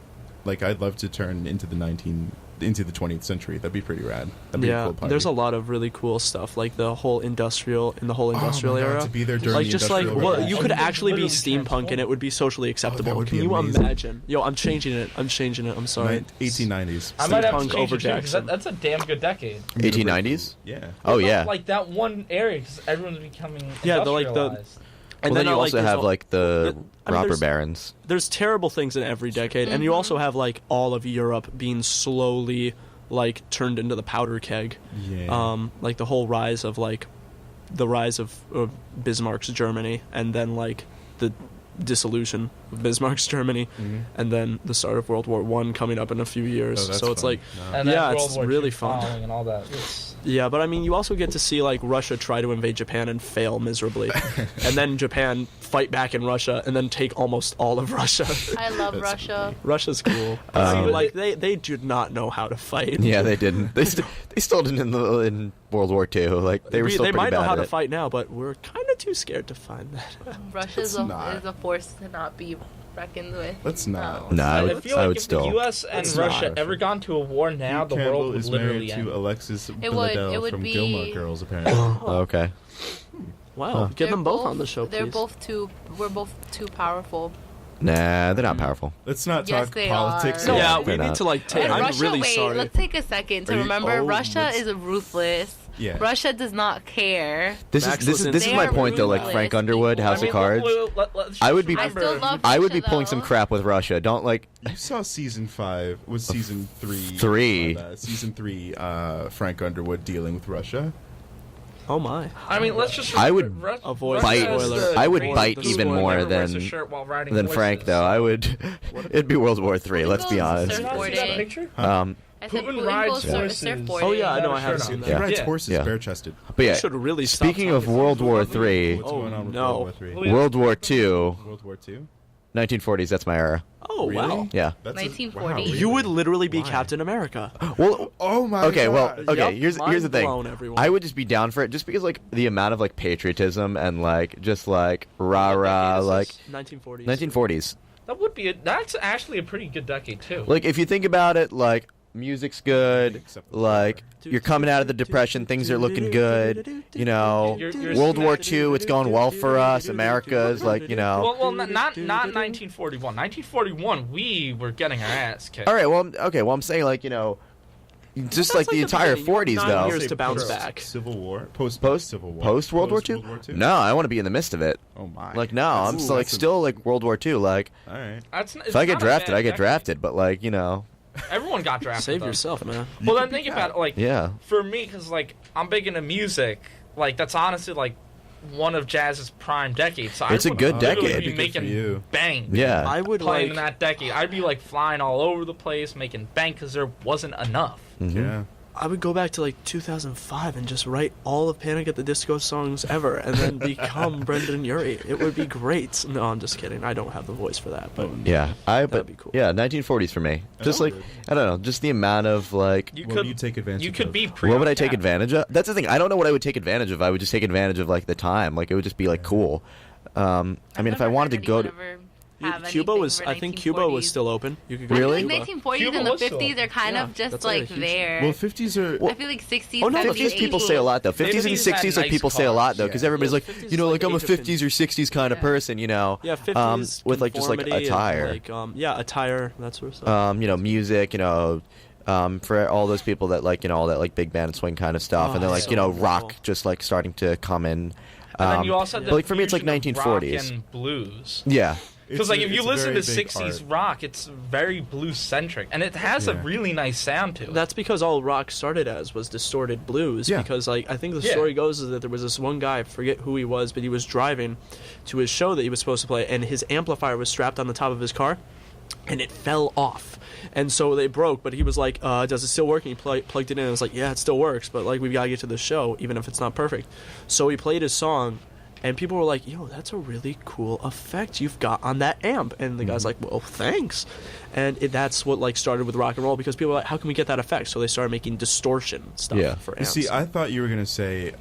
Like, I'd love to turn into the 20th century. That'd be pretty rad. That'd be a cool party. There's a lot of really cool stuff, like the whole industrial era. To be there during like the just like industrial well, you could revolution. actually be Literally steampunk and it would be socially acceptable. would Can be you amazing. imagine? Yo, I'm changing it. I'm sorry. 1890s. I might have to Steampunk change over it too, 'cause Jackson. that's a damn good decade. 1890s. Yeah. Oh Well, yeah. like that one area because everyone's becoming Yeah, the, like, the- industrialized. And Well, then you also there's have all- like the I mean, robber there's- barons. There's terrible things in every decade, and you also have like all of Europe being slowly like turned into the powder keg. Yeah. Like the whole rise of Bismarck's Germany, and then like the dissolution of Bismarck's Germany, and then the start of World War I coming up in a few years. Oh, that's so it's fun. like, And then yeah, World it's War really II fun. following and all that. It's, Yeah, but I mean, you also get to see like Russia try to invade Japan and fail miserably, and then Japan fight back in Russia and then take almost all of Russia. I love That's Russia. Russia's cool. Like they did not know how to fight. Yeah, they didn't. They still didn't in World War II. Like they were still they pretty might know bad how at to it. fight now, but we're kind of too scared to find that. Russia's not. is a force to not be reckoned with. Let's not. No. No, I I would, feel I like would if still. the U.S. and It's Russia not. ever got into a war now, the Campbell world would is literally married end. to Alexis would Villatoro from be- Gilmore Girls, apparently. Oh, okay. Wow, get them both on the show, They're please. both too. We're both too powerful. Nah, they're not powerful. Let's not Yes, talk they politics. are. No, here. yeah, they're we need not. to like take. And I'm Russia, really wait, sorry. let's take a second to Are you- remember. oh, Russia let's- is ruthless. Yeah. Russia does not care. This Max is this is listens- this is They my are point though. Like ruthless Frank Underwood, people. House of Cards. Let's I would be- just I still remember- love I would be Russia, pulling some though. crap with Russia. Don't like. You saw season 5 was season 3. Three. Season 3. Frank Underwood dealing with Russia. Oh my. I mean, let's just. I would remember, avoid bite- spoiler. I would Avoid bite the even spoiler. more Never wears a than shirt while riding Frank horses. though. I would. It'd be World War III. Let's be Who goes honest. Did you not see that picture? I said Putin Putin rides goes horses. surfboarding. Oh yeah, I know. Without I a haven't shirt seen on. that. He Yeah. rides Yeah. horses Yeah. bare-chested. But yeah, Should really stop speaking of talking World War What's III, going on with no. World War III? World War II, World War II? 1940s. That's my era. Oh Really? wow. Yeah. That's 1940. wow, You would literally be Why? Captain America. Well, Oh my okay. Well, God. okay. Yep, Here's the thing. mind blown, everyone. I would just be down for it, just because like the amount of like patriotism and like just like rah rah like 1940s. 1940s. That would be. That's actually a pretty good decade too. Like if you think about it, like music's good, Except for like you're coming out of the depression, things are looking good. You know, You're World War smacking- II, it's going well for us. America's like, you know. well, not 1941. 1941, we were getting our ass kicked. All right, well, okay, well I'm saying like, you know, just like like the the entire beginning. You have 40s 9 though. years to bounce Post back. Civil War. Post Civil War. post World War Post II? World War II? No, I want to be in the midst of it. Oh my. Like no, I'm That's- still like that's a- still like World War II. Like All right. if I get drafted, I get drafted. But like, you know, Everyone got drafted. Save though. yourself, man. Well, then think about it. Like, yeah. for me, because like I'm big into music. Like that's honestly like one of jazz's prime decades. So It's I a would good literally decade. Be Good for making you. bang. Yeah. I would Playing in like. that decade, I'd be like flying all over the place, making bank because there wasn't enough. Mhm. Yeah. I would go back to like 2005 and just write all of Panic at the Disco songs ever, and then become Brendan Urie. It would be great. No, I'm just kidding. I don't have the voice for that, but Yeah, That'd be cool. Yeah, 1940s for me. Just Oh, like good. I don't know, just the amount of like. You What could would you take advantage You could of? be pre. What would I take advantage of? That's the thing. I don't know what I would take advantage of. I would just take advantage of like the time. Like it would just be like cool. I mean, if I wanted to go to. Cuba was. I think Cuba was still open. You could go. Really? To Like Cuba. 1940s Cuba and the was still 50s are kind Yeah, of just that's like a huge- there. Well, 50s are. I feel like 60s. Oh, no, the 70s, 50s people 80s. say a lot though. 50s and 50s had 60s like nice people say a lot though, because cars. everybody's Yeah, like, 50s you know, like like I'm a age of 50s or 60s kind of Yeah. person, you know. Yeah, 50s with like just like conformity and, attire. like, yeah, attire, that sort of stuff. You know, music, you know, for all those people that like, you know, all that like big band and swing kind of stuff, Oh, and then like, so you know, wonderful. rock just like starting to come in. And then you also had but the like for me, it's like fusion of rock 1940s. and blues. Yeah, Because It's like a- if you it's a listen to very big 60s art. rock, it's very blues centric, and it has a Yeah. really nice sound to it. That's because all rock started as was distorted blues. Yeah. Because like I think the Yeah. story goes is that there was this one guy, I forget who he was, but he was driving to his show that he was supposed to play, and his amplifier was strapped on the top of his car, and it fell off. And so they broke, but he was like, does it still work? And he plugged it in, and it was like, yeah, it still works, but like we've got to get to the show, even if it's not perfect. So he played his song, And people were like, yo, that's a really cool effect you've got on that amp. And the guy's like, well, thanks. And that's what like started with rock and roll, because people were like, how can we get that effect? So they started making distortion stuff for amps. See, I thought you were going to say,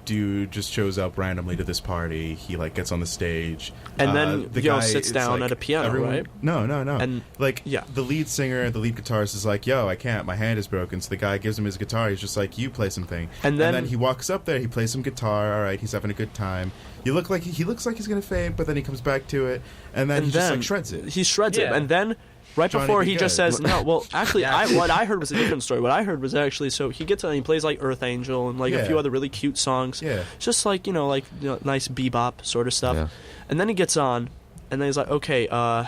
dude just shows up randomly to this party. He like gets on the stage. And then the guy guy sits is, down like, at a piano, right? No. And like the lead singer, the lead guitarist is like, yo, I can't. My hand is broken. So the guy gives him his guitar. He's just like, you play something. And then he walks up there. He plays some guitar. All right, he's having a good time. He looks like he's gonna faint, but then he comes back to it, and then he just like shreds it. He shreds it, and then right Johnny before B. he just Good. says no. Well, actually, what I heard was a different story. What I heard was actually, so he gets on, he plays like Earth Angel and like a few other really cute songs. Yeah, just like nice bebop sort of stuff. Yeah. And then he gets on, and then he's like, okay,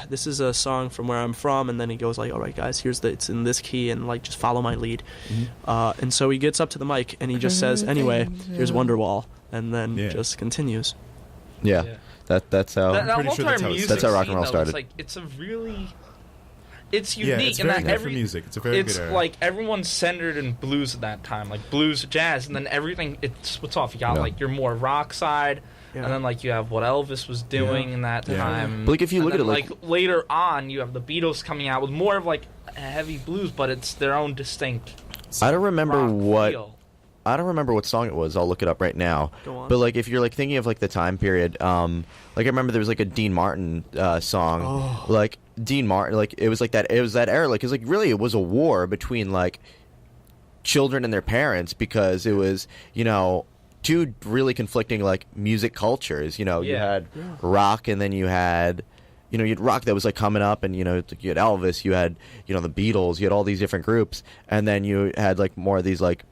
this is a song from where I'm from, and then he goes like, all right, guys, it's in this key, and like just follow my lead. And so he gets up to the mic and he just says, anyway, here's Wonderwall, and then just continues. Yeah. That's how. That pretty whole sure entire that's how it music started. That's how rock and roll scene, though, started. It's unique, yeah, it's and very that good for music. It's a very good era. like everyone's centered in blues at that time, like blues, jazz, and then everything it splits off. You got like your more rock side, and then like you have what Elvis was doing in that time. But, like, if you And look at then, it, like later on, you have the Beatles coming out with more of like a heavy blues, but it's their own distinct. I don't remember rock what. feel. I don't remember what song it was. I'll look it up right now. Go on. But like, if you're like thinking of like the time period, like I remember there was like a Dean Martin song, like Dean Martin, like it was like that. It was that era, like it was like really it was a war between like children and their parents, because it was two really conflicting like music cultures. You had rock, and then you had. You had rock that was like coming up, and you had Elvis, you had the Beatles, you had all these different groups, and then you had like more of these like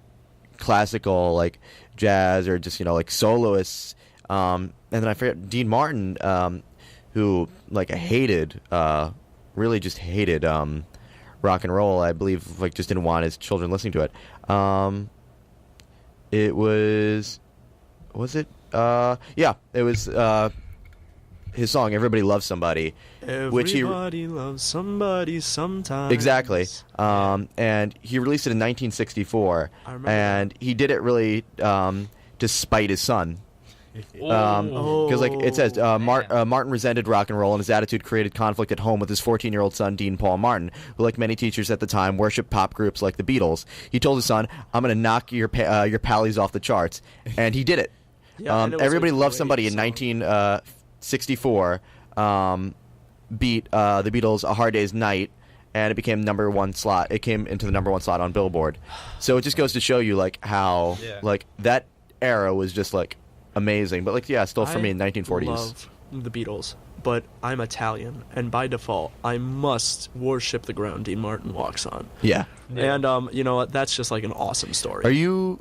classical like jazz or just like soloists, and then I forget Dean Martin, who like I hated, really just hated rock and roll. I believe like just didn't want his children listening to it. It was it? Yeah, it was his song "Everybody Loves Somebody," which Everybody loves somebody sometimes. exactly, and he released it in 1964, I remember and he did it really to spite his son. Because like it says, Martin resented rock and roll, and his attitude created conflict at home with his 14-year-old son, Dean Paul Martin, who, like many teachers at the time, worshipped pop groups like the Beatles. He told his son, "I'm going to knock your pallies off the charts," and he did it. And it was Everybody a Loves great Somebody in song. 1964 beat the Beatles' "A Hard Day's Night," and it became number one slot. It came into the number one slot on Billboard. So it just goes to show you like how like that era was just like amazing. But like still for me in 1940s. Love the Beatles, but I'm Italian, and by default, I must worship the ground Dean Martin walks on. Yeah. And you know what? That's just like an awesome story. Are you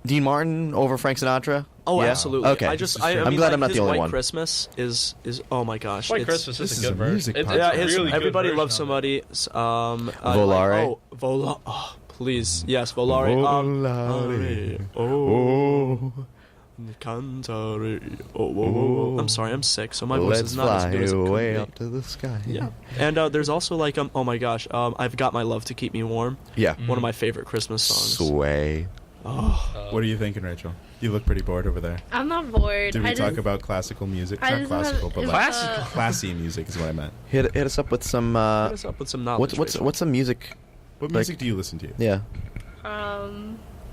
Dean Martin over Frank Sinatra? Oh, Yeah? absolutely. Okay. I'm glad like, I'm not his the only White one. Christmas is oh my gosh. White it's- Christmas this is is a a good version. music It's podcast. Yeah, a really good Everybody version Loves of Somebody. Volare? Vola. Oh, please. Yes, Volare. Volare. Oh. Cantare. Oh. I'm sorry, I'm sick, so my voice Let's is not as fly good as it could away be. up to the sky. Yeah. And there's also like oh my gosh, I've Got My Love to Keep Me Warm. Yeah. One of my favorite Christmas songs. Sway. What are you thinking, Rachel? You look pretty bored over there. I'm not bored. Did we I talk just- about classical music? I Not just classical, but wanna- like Classical. classy music is what I meant. Hit us up with some. Hit us up with some knowledge. What's Rachel. some music? What Like- music do you listen to? Yeah.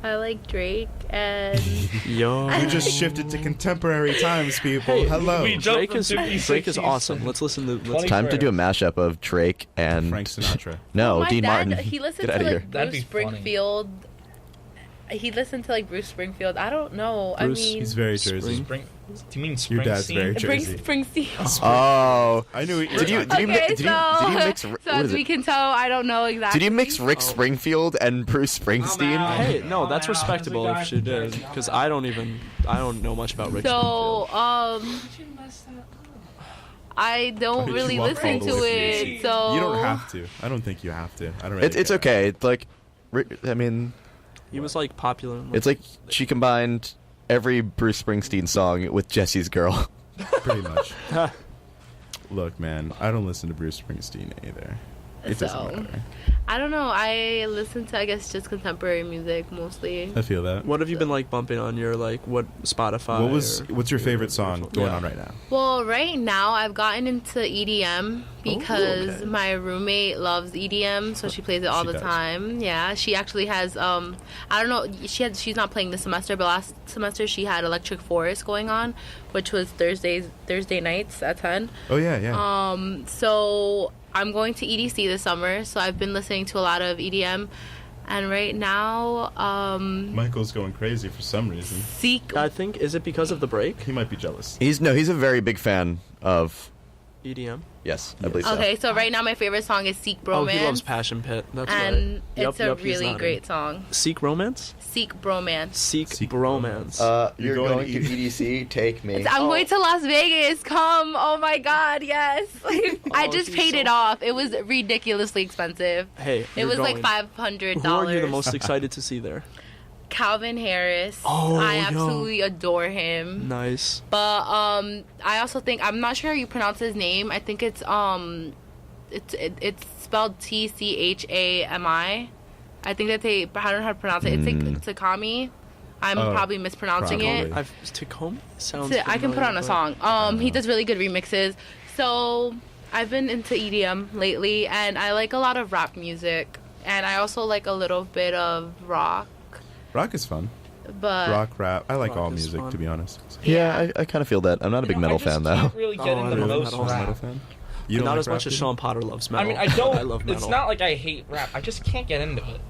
I like Drake and Yo. You just shifted to contemporary times, people. Hey, Hello. we jumped Drake is from 50s, Drake is 60s. awesome. Let's listen to. Let's, Time to do a mashup of Drake and Frank Sinatra. No, my Dean dad, Martin. he listened Get to out of like here. That'd Bruce be funny. Springfield. He listened to like Bruce Springfield. I don't know. Bruce, I mean, He's very Jersey. Spring- Do you mean Your dad's Springsteen? very Bruce Jersey. Springsteen. Oh. I knew. Did you Okay, did you mix? so What as is we it? can tell, I don't know exactly. Did you mix Rick Springfield and Bruce Springsteen? out. Hey, no, that's Oh, respectable there's a if she guy did, from Jersey. because I don't know much about Rick So, I don't Why did really you walk listen all the to way it. So You don't have to. I don't think you have to. I don't. Really It's care. okay. It's like, I mean, He was like popular. In, it's like she combined every Bruce Springsteen song with Jesse's Girl. Pretty much. Look, man, I don't listen to Bruce Springsteen either. It doesn't So, matter. I don't know. I listen to, I guess, just contemporary music mostly. I feel that. What have you been like bumping on your like what Spotify? What's your favorite song going on right now? Well, right now I've gotten into EDM because okay. my roommate loves EDM, so she plays it all She the does. time. Yeah, she actually has I don't know, she's not playing this semester, but last semester she had Electric Forest going on, which was Thursday nights at 10. Oh yeah. So I'm going to EDC this summer, so I've been listening to a lot of EDM, and right now Michael's going crazy for some reason. Seek. I think is it because of the break? He might be jealous. He's a very big fan of. EDM. Yes, I believe so. Okay, so right now my favorite song is Seek Bromance. Oh, he loves Passion Pit. That's and right. it's Yep, a he's really nodding. great song. Seek Romance? Seek Bromance. Seek Seek Bromance. You're going going to to EDC. Take me. I'm going to Las Vegas. Come. Oh my God, yes. I just he's paid so- it off. It was ridiculously expensive. Hey, It you're was like going. $500. Who are you the most excited to see there? Calvin Harris. Oh, I yo. absolutely adore him. Nice. But I also think, I'm not sure how you pronounce his name. I think it's spelled Tchami. I think that I don't know how to pronounce it. It's like Takami. I'm Oh, probably mispronouncing it. probably. Tacoma sounds. I can put on a familiar, song. He does really good remixes. So I've been into EDM lately, and I like a lot of rap music, and I also like a little bit of rock. Rock is fun. But Rock, rap. I like Rock all is music, fun. to be honest. Yeah, I kind of feel that. I'm not a big metal fan though. Can't really get Oh, I into love most metal. rap. Metal fan? but You don't not like as much rap, as dude? Sean Potter loves I metal. mean, I don't. I love metal. It's not like I hate rap. I just can't get into it.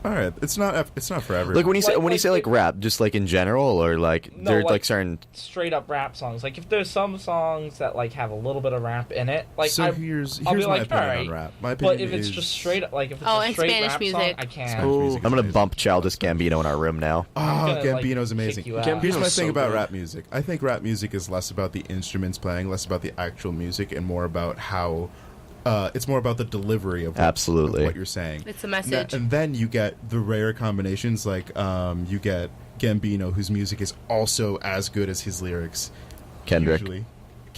All right, it's not for everyone. Like when you say Like, rap, just like in general, or like No, they're like- like certain. Straight up rap songs. Like if there's some songs that like have a little bit of rap in it, like so I, here's I'll be my like, opinion alright. on rap. My opinion But if it's is just straight up, like if it's Oh, a and straight Spanish rap music. song, I can't. Spanish music is I'm gonna amazing. bump Childish Gambino in our room now. Oh, I'm gonna, like, Gambino's kick amazing. you out. Gambino's Here's my so thing about good. rap music. I think rap music is less about the instruments playing, less about the actual music, and more about how it's more about the delivery of Absolutely. of what you're saying. it's a message. And then you get the rare combinations, like you get Gambino, whose music is also as good as his lyrics. Kendrick. Usually.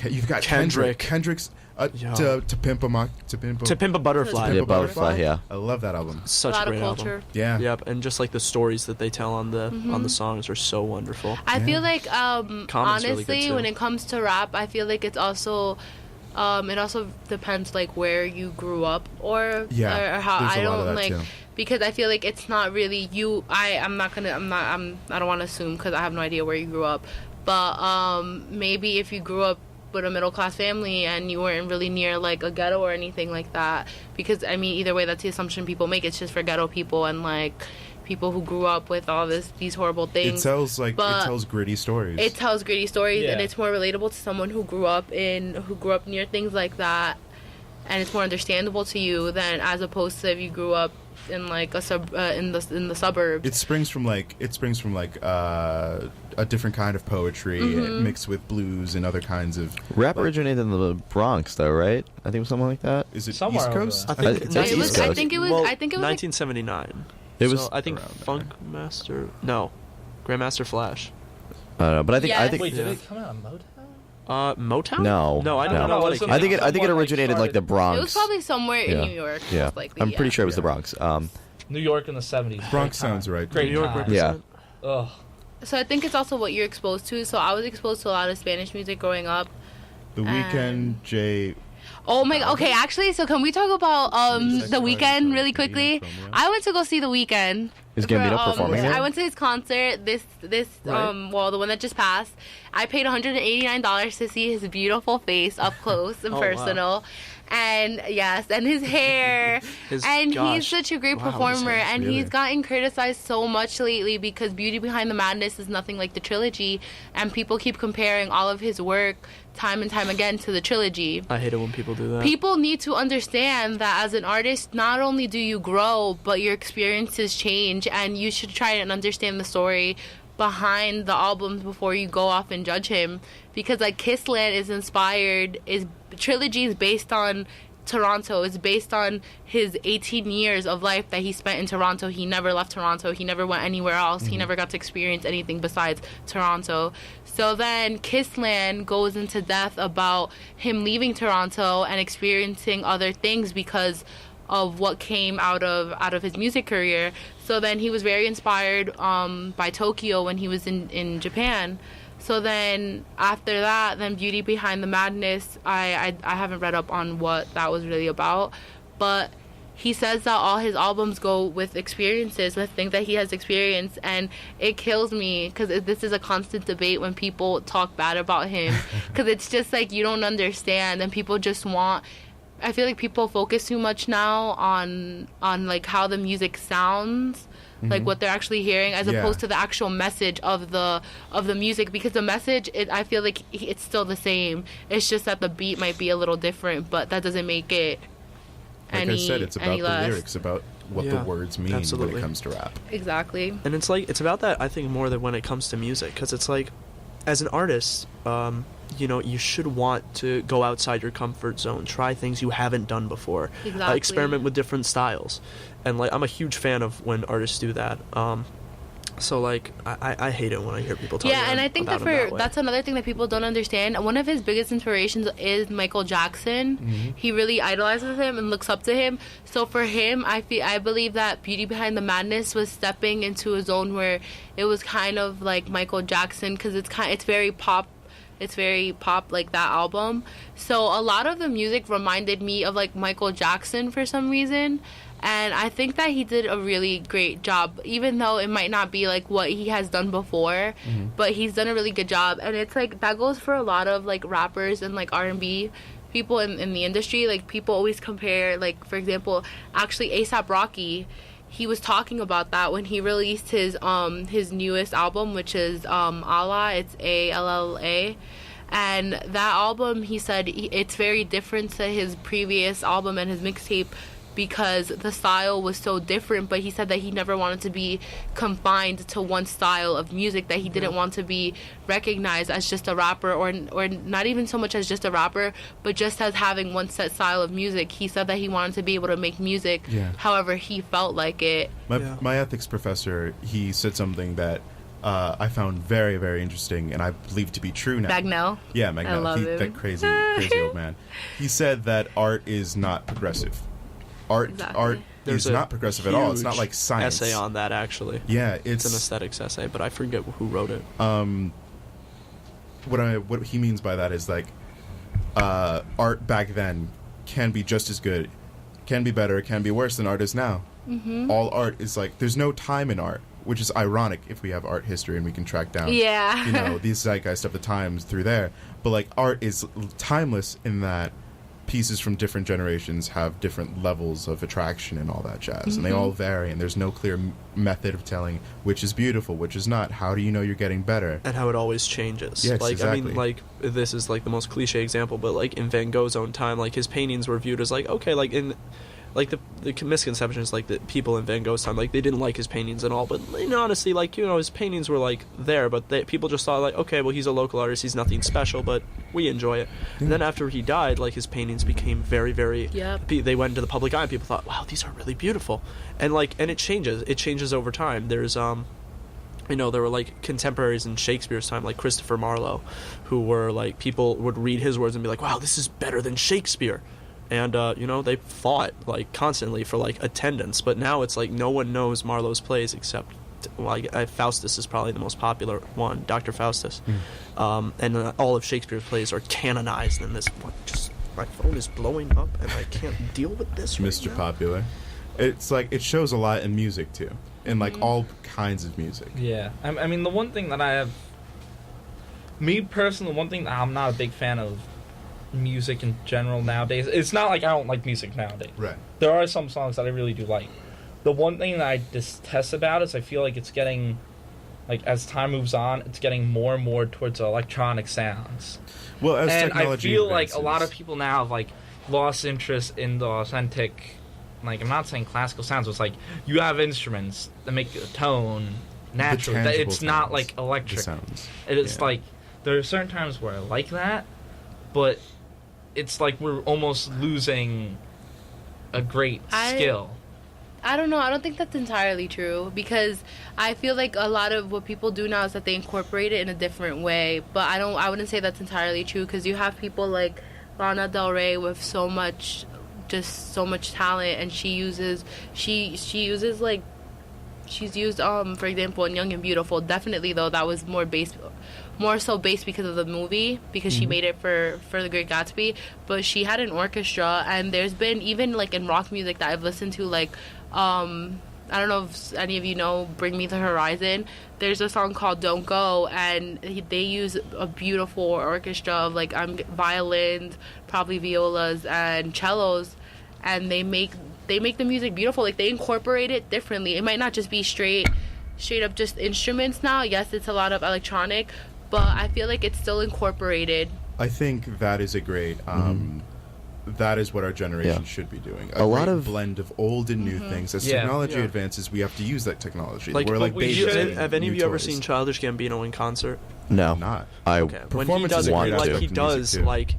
You've got Kendrick. Kendrick's Yeah. to Pimp a To Pimp a Butterfly. Yeah, Butterfly, yeah. I love that album. a Such a lot of great culture. album. Yeah. Yep, and just like the stories that they tell on the songs are so wonderful. I Yeah. feel like Common's really good, honestly, too. when it comes to rap, I feel like it's also it also depends like where you grew up or Yeah, or how there's I a lot of don't that, like too. because I feel like it's not really you. I don't want to assume because I have no idea where you grew up, but maybe if you grew up with a middle class family and you weren't really near like a ghetto or anything like that, because I mean either way that's the assumption people make. It's just for ghetto people and like people who grew up with all these horrible It things. tells but gritty stories. It tells gritty stories, and Yeah. it's more relatable to someone who grew up near things like that, and it's more understandable to you than as opposed to if you grew up in like in the suburbs. It springs from a different kind of poetry Mm-hmm. mixed with blues and other kinds of Rap originated in the Bronx, though, right? I think it was something like that. Is it Somewhere East over Coast? I I- think it's No, it East was. Coast. I think it was. Well, I think it was. 1979. It So was I think around there. Funk Master. No, Grandmaster Flash. I don't know, but I think Yes. Wait, did Yeah. it come out on Motown? Motown? No. No, I don't No. know what it Listen, came I think it out. Someone, like, originated in like the started- Bronx. it was probably somewhere in Yeah. New York. Yeah, Most likely. I'm pretty yeah. sure it was the Yeah. Bronx. New York in the 70s. Bronx Great time. sounds right. Great New York time. represent. Ugh. So I think it's also what you're exposed to. So I was exposed to a lot of Spanish music growing up. The Weeknd, Jay. Oh my. Okay, actually, so can we talk about the Weeknd really quickly? I went to go see the Weeknd. Is Gambino performing there? I went to his concert. This Right. well, the one that just passed. I paid $189 to see his beautiful face up close and Oh, wow. personal. And yes, and his hair. And gosh. he's such a great Wow, his performer. hair, And really. he's gotten criticized so much lately because Beauty Behind the Madness is nothing like the trilogy. And people keep comparing all of his work time and time again to the trilogy. I hate it when people do that. People need to understand that as an artist, not only do you grow, but your experiences change, and you should try and understand the story behind the albums before you go off and judge him. Because like Kissland trilogy is based on Toronto. It's based on his 18 years of life that he spent in Toronto. He never left Toronto. He never went anywhere else. He never got to experience anything besides Toronto. So then Kissland goes into depth about him leaving Toronto and experiencing other things because of what came out of his music career. So then he was very inspired by Tokyo when he was in Japan. So then after that, then Beauty Behind the Madness, I haven't read up on what that was really about, but he says that all his albums go with experiences, with things that he has experienced, and it kills me because this is a constant debate when people talk bad about him, because it's just like you don't understand, and people just want. I feel like people focus too much now on like how the music sounds, like what they're actually hearing, as opposed to the actual message of the music, because the message, I feel like it's still the same. It's just that the beat might be a little different, but that doesn't make it like I said, it's about the less. lyrics, about what the words mean when it comes to rap. Exactly. And it's about that, I think, more than when it comes to music, because it's like, as an artist, you should want to go outside your comfort zone, try things you haven't done before, Exactly. Experiment with different styles, and like I'm a huge fan of when artists do that. So like I hate it when I hear people talk. Yeah, and I think about him that way. that's another thing that people don't understand. One of his biggest inspirations is Michael Jackson. He really idolizes him and looks up to him. So for him, I believe that Beauty Behind the Madness was stepping into a zone where it was kind of like Michael Jackson, because it's very pop. It's very pop, like that album. So a lot of the music reminded me of like Michael Jackson for some reason. And I think that he did a really great job, even though it might not be like what he has done before, but he's done a really good job. And it's like that goes for a lot of like rappers and like R&B people in the industry. Like people always compare, like for example, actually A$AP Rocky, he was talking about that when he released his newest album, which is Allah. It's ALLA. And that album, he said it's very different to his previous album and his mixtape, because the style was so different. But he said that he never wanted to be confined to one style of music, that he didn't want to be recognized as just a rapper, or not even so much as just a rapper, but just as having one set style of music. He said that he wanted to be able to make music however he felt like it. My ethics professor, he said something that I found very, very interesting, and I believe to be true now. Magnell? Yeah, Magnell. I love him. That crazy old man. He said that art is not progressive. Art There's is not progressive at all. It's not huge like science. essay on that, actually. Yeah, It's an aesthetics essay, but I forget who wrote it. What he means by that is like art back then can be just as good, can be better, can be worse than art is now. All art is like, there's no time in art, which is ironic if we have art history and we can track down these zeitgeist of the times through there. But like art is timeless in that pieces from different generations have different levels of attraction and all that jazz, and they all vary, and there's no clear method of telling which is beautiful, which is not. How do you know you're getting better? And how it always changes. Yes, like exactly. I mean, like this is like the most cliche example, but like in Van Gogh's own time, like his paintings were viewed as like, okay, like in like the misconception is like that people in Van Gogh's time, like they didn't like his paintings and all, but in honesty, like, you know, his paintings were like there, but people just thought like, okay, well, he's a local artist, he's nothing special, but we enjoy it. And then after he died, like his paintings became very, very they went into the public eye, and people thought, wow, these are really beautiful. And like, and it changes over time. There's you know, there were like contemporaries in Shakespeare's time, like Christopher Marlowe, who were like, people would read his words and be like, wow, this is better than Shakespeare. And, you know, they fought, like, constantly for, like, attendance. But now it's, like, no one knows Marlowe's plays except, well, Faustus is probably the most popular one, Dr. Faustus. And all of Shakespeare's plays are canonized in this. My phone is blowing up, and I can't deal with this right Mr. now. Popular. It's, like, it shows a lot in music, too. In, like, all kinds of music. Yeah. I mean, the one thing that I have... Me, personally, one thing that I'm not a big fan of music in general nowadays. It's not like I don't like music nowadays. Right. There are some songs that I really do like. The one thing that I detest about it is I feel like it's getting, like, as time moves on, it's getting more and more towards electronic sounds. Well, as and technology I feel advances, like a lot of people now have, like, lost interest in the authentic, like, I'm not saying classical sounds, but it's like, you have instruments that make a tone naturally. It's not, like, electric. Sounds. It's like, there are certain times where I like that, but it's like we're almost losing a great skill. I don't know. I don't think that's entirely true, because I feel like a lot of what people do now is that they incorporate it in a different way. But I wouldn't say that's entirely true, because you have people like Lana Del Rey with so much just so much talent, and she uses like, she's used for example in Young and Beautiful. Definitely though, that was more so based because of the movie, because she made it for The Great Gatsby. But she had an orchestra, and there's been even like in rock music that I've listened to, like I don't know if any of you know Bring Me the Horizon. There's a song called Don't Go, and they use a beautiful orchestra of like violins, probably violas and cellos, and they make the music beautiful. Like, they incorporate it differently. It might not just be straight up just instruments now. Yes, it's a lot of electronic, but I feel like it's still incorporated. I think that is a great that is what our generation should be doing. A lot great of blend of old and new things. As technology advances, we have to use that technology. Like, We're like babies. have any of you ever seen Childish Gambino in concert? No. Not. Okay. When he does Performance is a great like aspect he of does music, too. like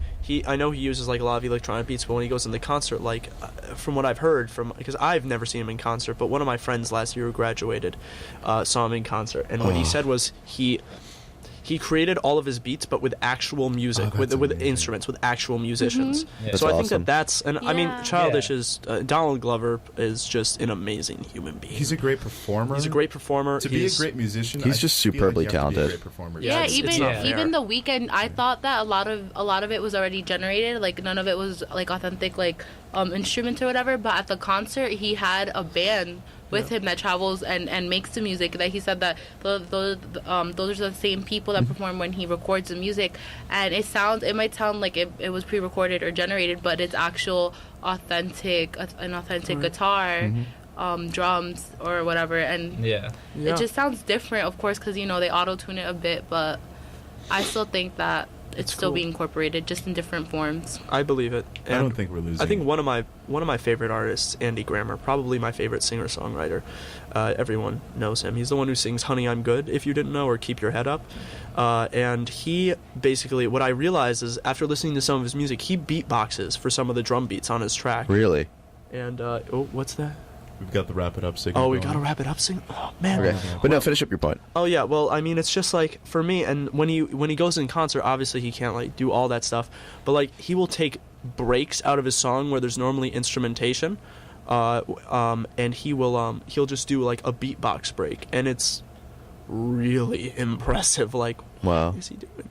I know he uses like a lot of electronic beats, but when he goes in the concert, like from what I've heard because I've never seen him in concert, but one of my friends last year who graduated saw him in concert, and what he said was he created all of his beats, but with actual music, with instruments, with actual musicians. That's So I awesome. think that's, and I mean, Yeah. Childish is Donald Glover is just an amazing human being. He's a great performer. He's a great performer. To be a great musician, He's I just feel like superbly you have to be a talented. great performer. Yeah, Yeah, it's not fair. even The Weeknd, I thought that a lot of it was already generated. Like, none of it was like authentic, like instruments or whatever. But at the concert, he had a band with him that travels and makes the music. That he said that those are the same people that perform when he records the music, and it might sound like it was pre-recorded or generated, but it's actual authentic guitar. Drums or whatever, and Yeah. it just sounds different, of course, because they auto-tune it a bit, but I still think that it's still cool. being incorporated, just in different forms. I believe it. I don't think we're losing. I think one of my favorite artists, Andy Grammer, probably my favorite singer-songwriter. Everyone knows him. He's the one who sings "Honey, I'm Good," if you didn't know, or "Keep Your Head Up." And he basically, what I realized is after listening to some of his music, he beatboxes for some of the drum beats on his track. Really? And what's that? we've got the wrap it up signal. Oh, we going. gotta wrap it up soon. Oh man. Okay. But no, finish up your point. Oh yeah, well, I mean, it's just like for me, and when he goes in concert, obviously he can't like do all that stuff, but like he will take breaks out of his song where there's normally instrumentation, and he'll just do like a beatbox break, and it's really impressive. Like, Wow. what is he doing?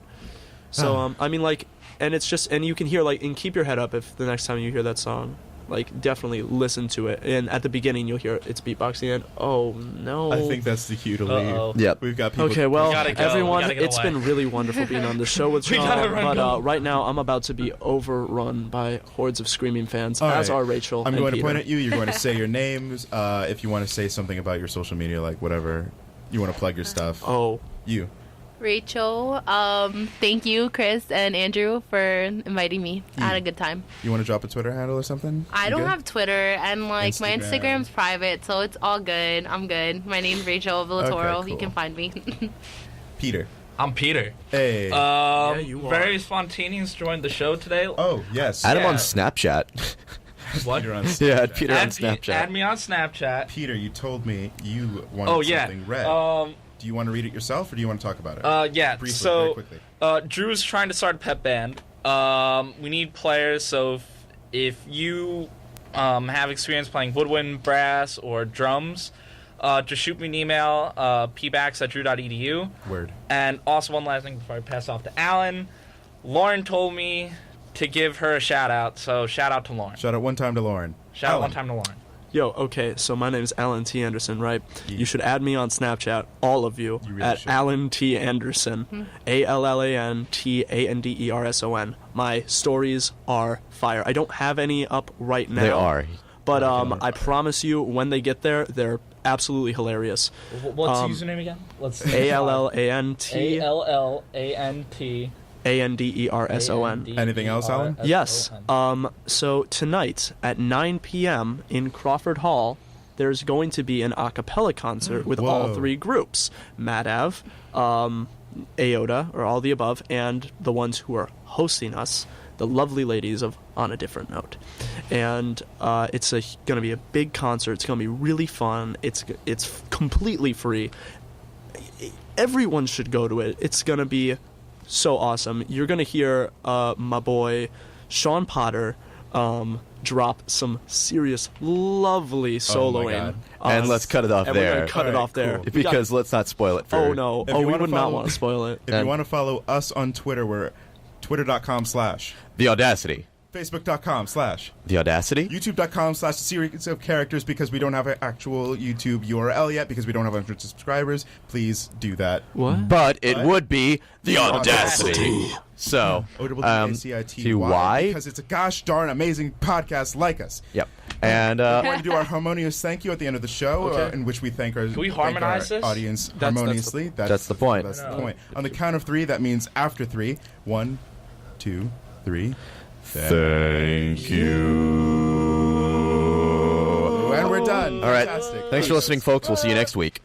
So I mean, like, and it's just, and you can hear like, and keep your head up if the next time you hear that song. Like, definitely listen to it. And at the beginning, you'll hear it's beatboxing, and oh no. I think that's the cue to leave. Uh-oh. Yep. We've got people. Okay, well, We gotta go. everyone, We gotta get it's away. been really wonderful being on the show with We gotta Sean, run but home. right now I'm about to be overrun by hordes of screaming fans, All as right. are Rachel I'm and going Peter. to point at you. You're going to say your names. If you want to say something about your social media, like whatever, you want to plug your stuff. Oh, You. Rachel, thank you, Chris and Andrew, for inviting me. I had a good time. You want to drop a Twitter handle or something? I You don't good? have Twitter, and like my Instagram. Instagram's private, so it's all good. I'm good. My name's Rachel Villatoro. Okay, You can cool. find me. Peter. I'm Peter. Hey. you are. Very spontaneous joined the show today. oh yes. Add him on Yeah. Snapchat. What? Peter on Yeah, add Snapchat. Peter on Add Snapchat. me on Snapchat. Peter, you told me you wanted Oh yeah. something read. Do you want to read it yourself, or do you want to talk about it? Yeah. Briefly, so, very quickly. Drew's trying to start a pep band. We need players, so if you have experience playing woodwind, brass, or drums, just shoot me an email, pbacks@drew.edu. Word. And also one last thing before I pass off to Allan. Lauren told me to give her a shout out, so shout out to Lauren. Shout out one time to Lauren. Shout out Allan. one time to Lauren. Yo, okay, so my name's Allan T. Anderson, right? Yeah. You should add me on Snapchat, all of you, You really at should. Allan T. Anderson, ALLANTANDERSON. My stories are fire. I don't have any up right now. They are. But I promise you, when they get there, they're absolutely hilarious. What's Um, the username again? Let's ALLANT ALLANT. ANDERSON. Anything else, Allan? Yes. So tonight at 9 p.m. in Crawford Hall, there's going to be an a cappella concert with all Whoa. three groups: Madav, Aota, or all the above, and the ones who are hosting us, the lovely ladies of On a Different Note. And it's going to be a big concert. It's going to be really fun. It's completely free. Everyone should go to it. It's going to be so awesome. You're going to hear my boy Sean Potter, drop some serious, lovely soloing. And let's cut it off and there. We're gonna cut it Alright, off there. cool. We got- Because let's not spoil it for oh no! If Oh, you we wanna would not follow- want to spoil it. If you want to follow us on Twitter, we're twitter.com/ The Audacity. facebook.com/ The Audacity? youtube.com/ series of characters, because we don't have an actual YouTube URL yet, because we don't have 100 subscribers. Please do that. What? But it What? would be The Audacity. Audacity. So, OACITY. why? Because it's a gosh darn amazing podcast like us. Yep. And We're going to do our harmonious thank you at the end of the show, Okay. in which we thank our, we thank our harmonize this? audience That's harmoniously. That's the point. That's the point. On the count of 3, that means after 3. 1, 2, 3. thank you. And we're done. All right. Fantastic. Thanks for listening, folks. We'll see you next week.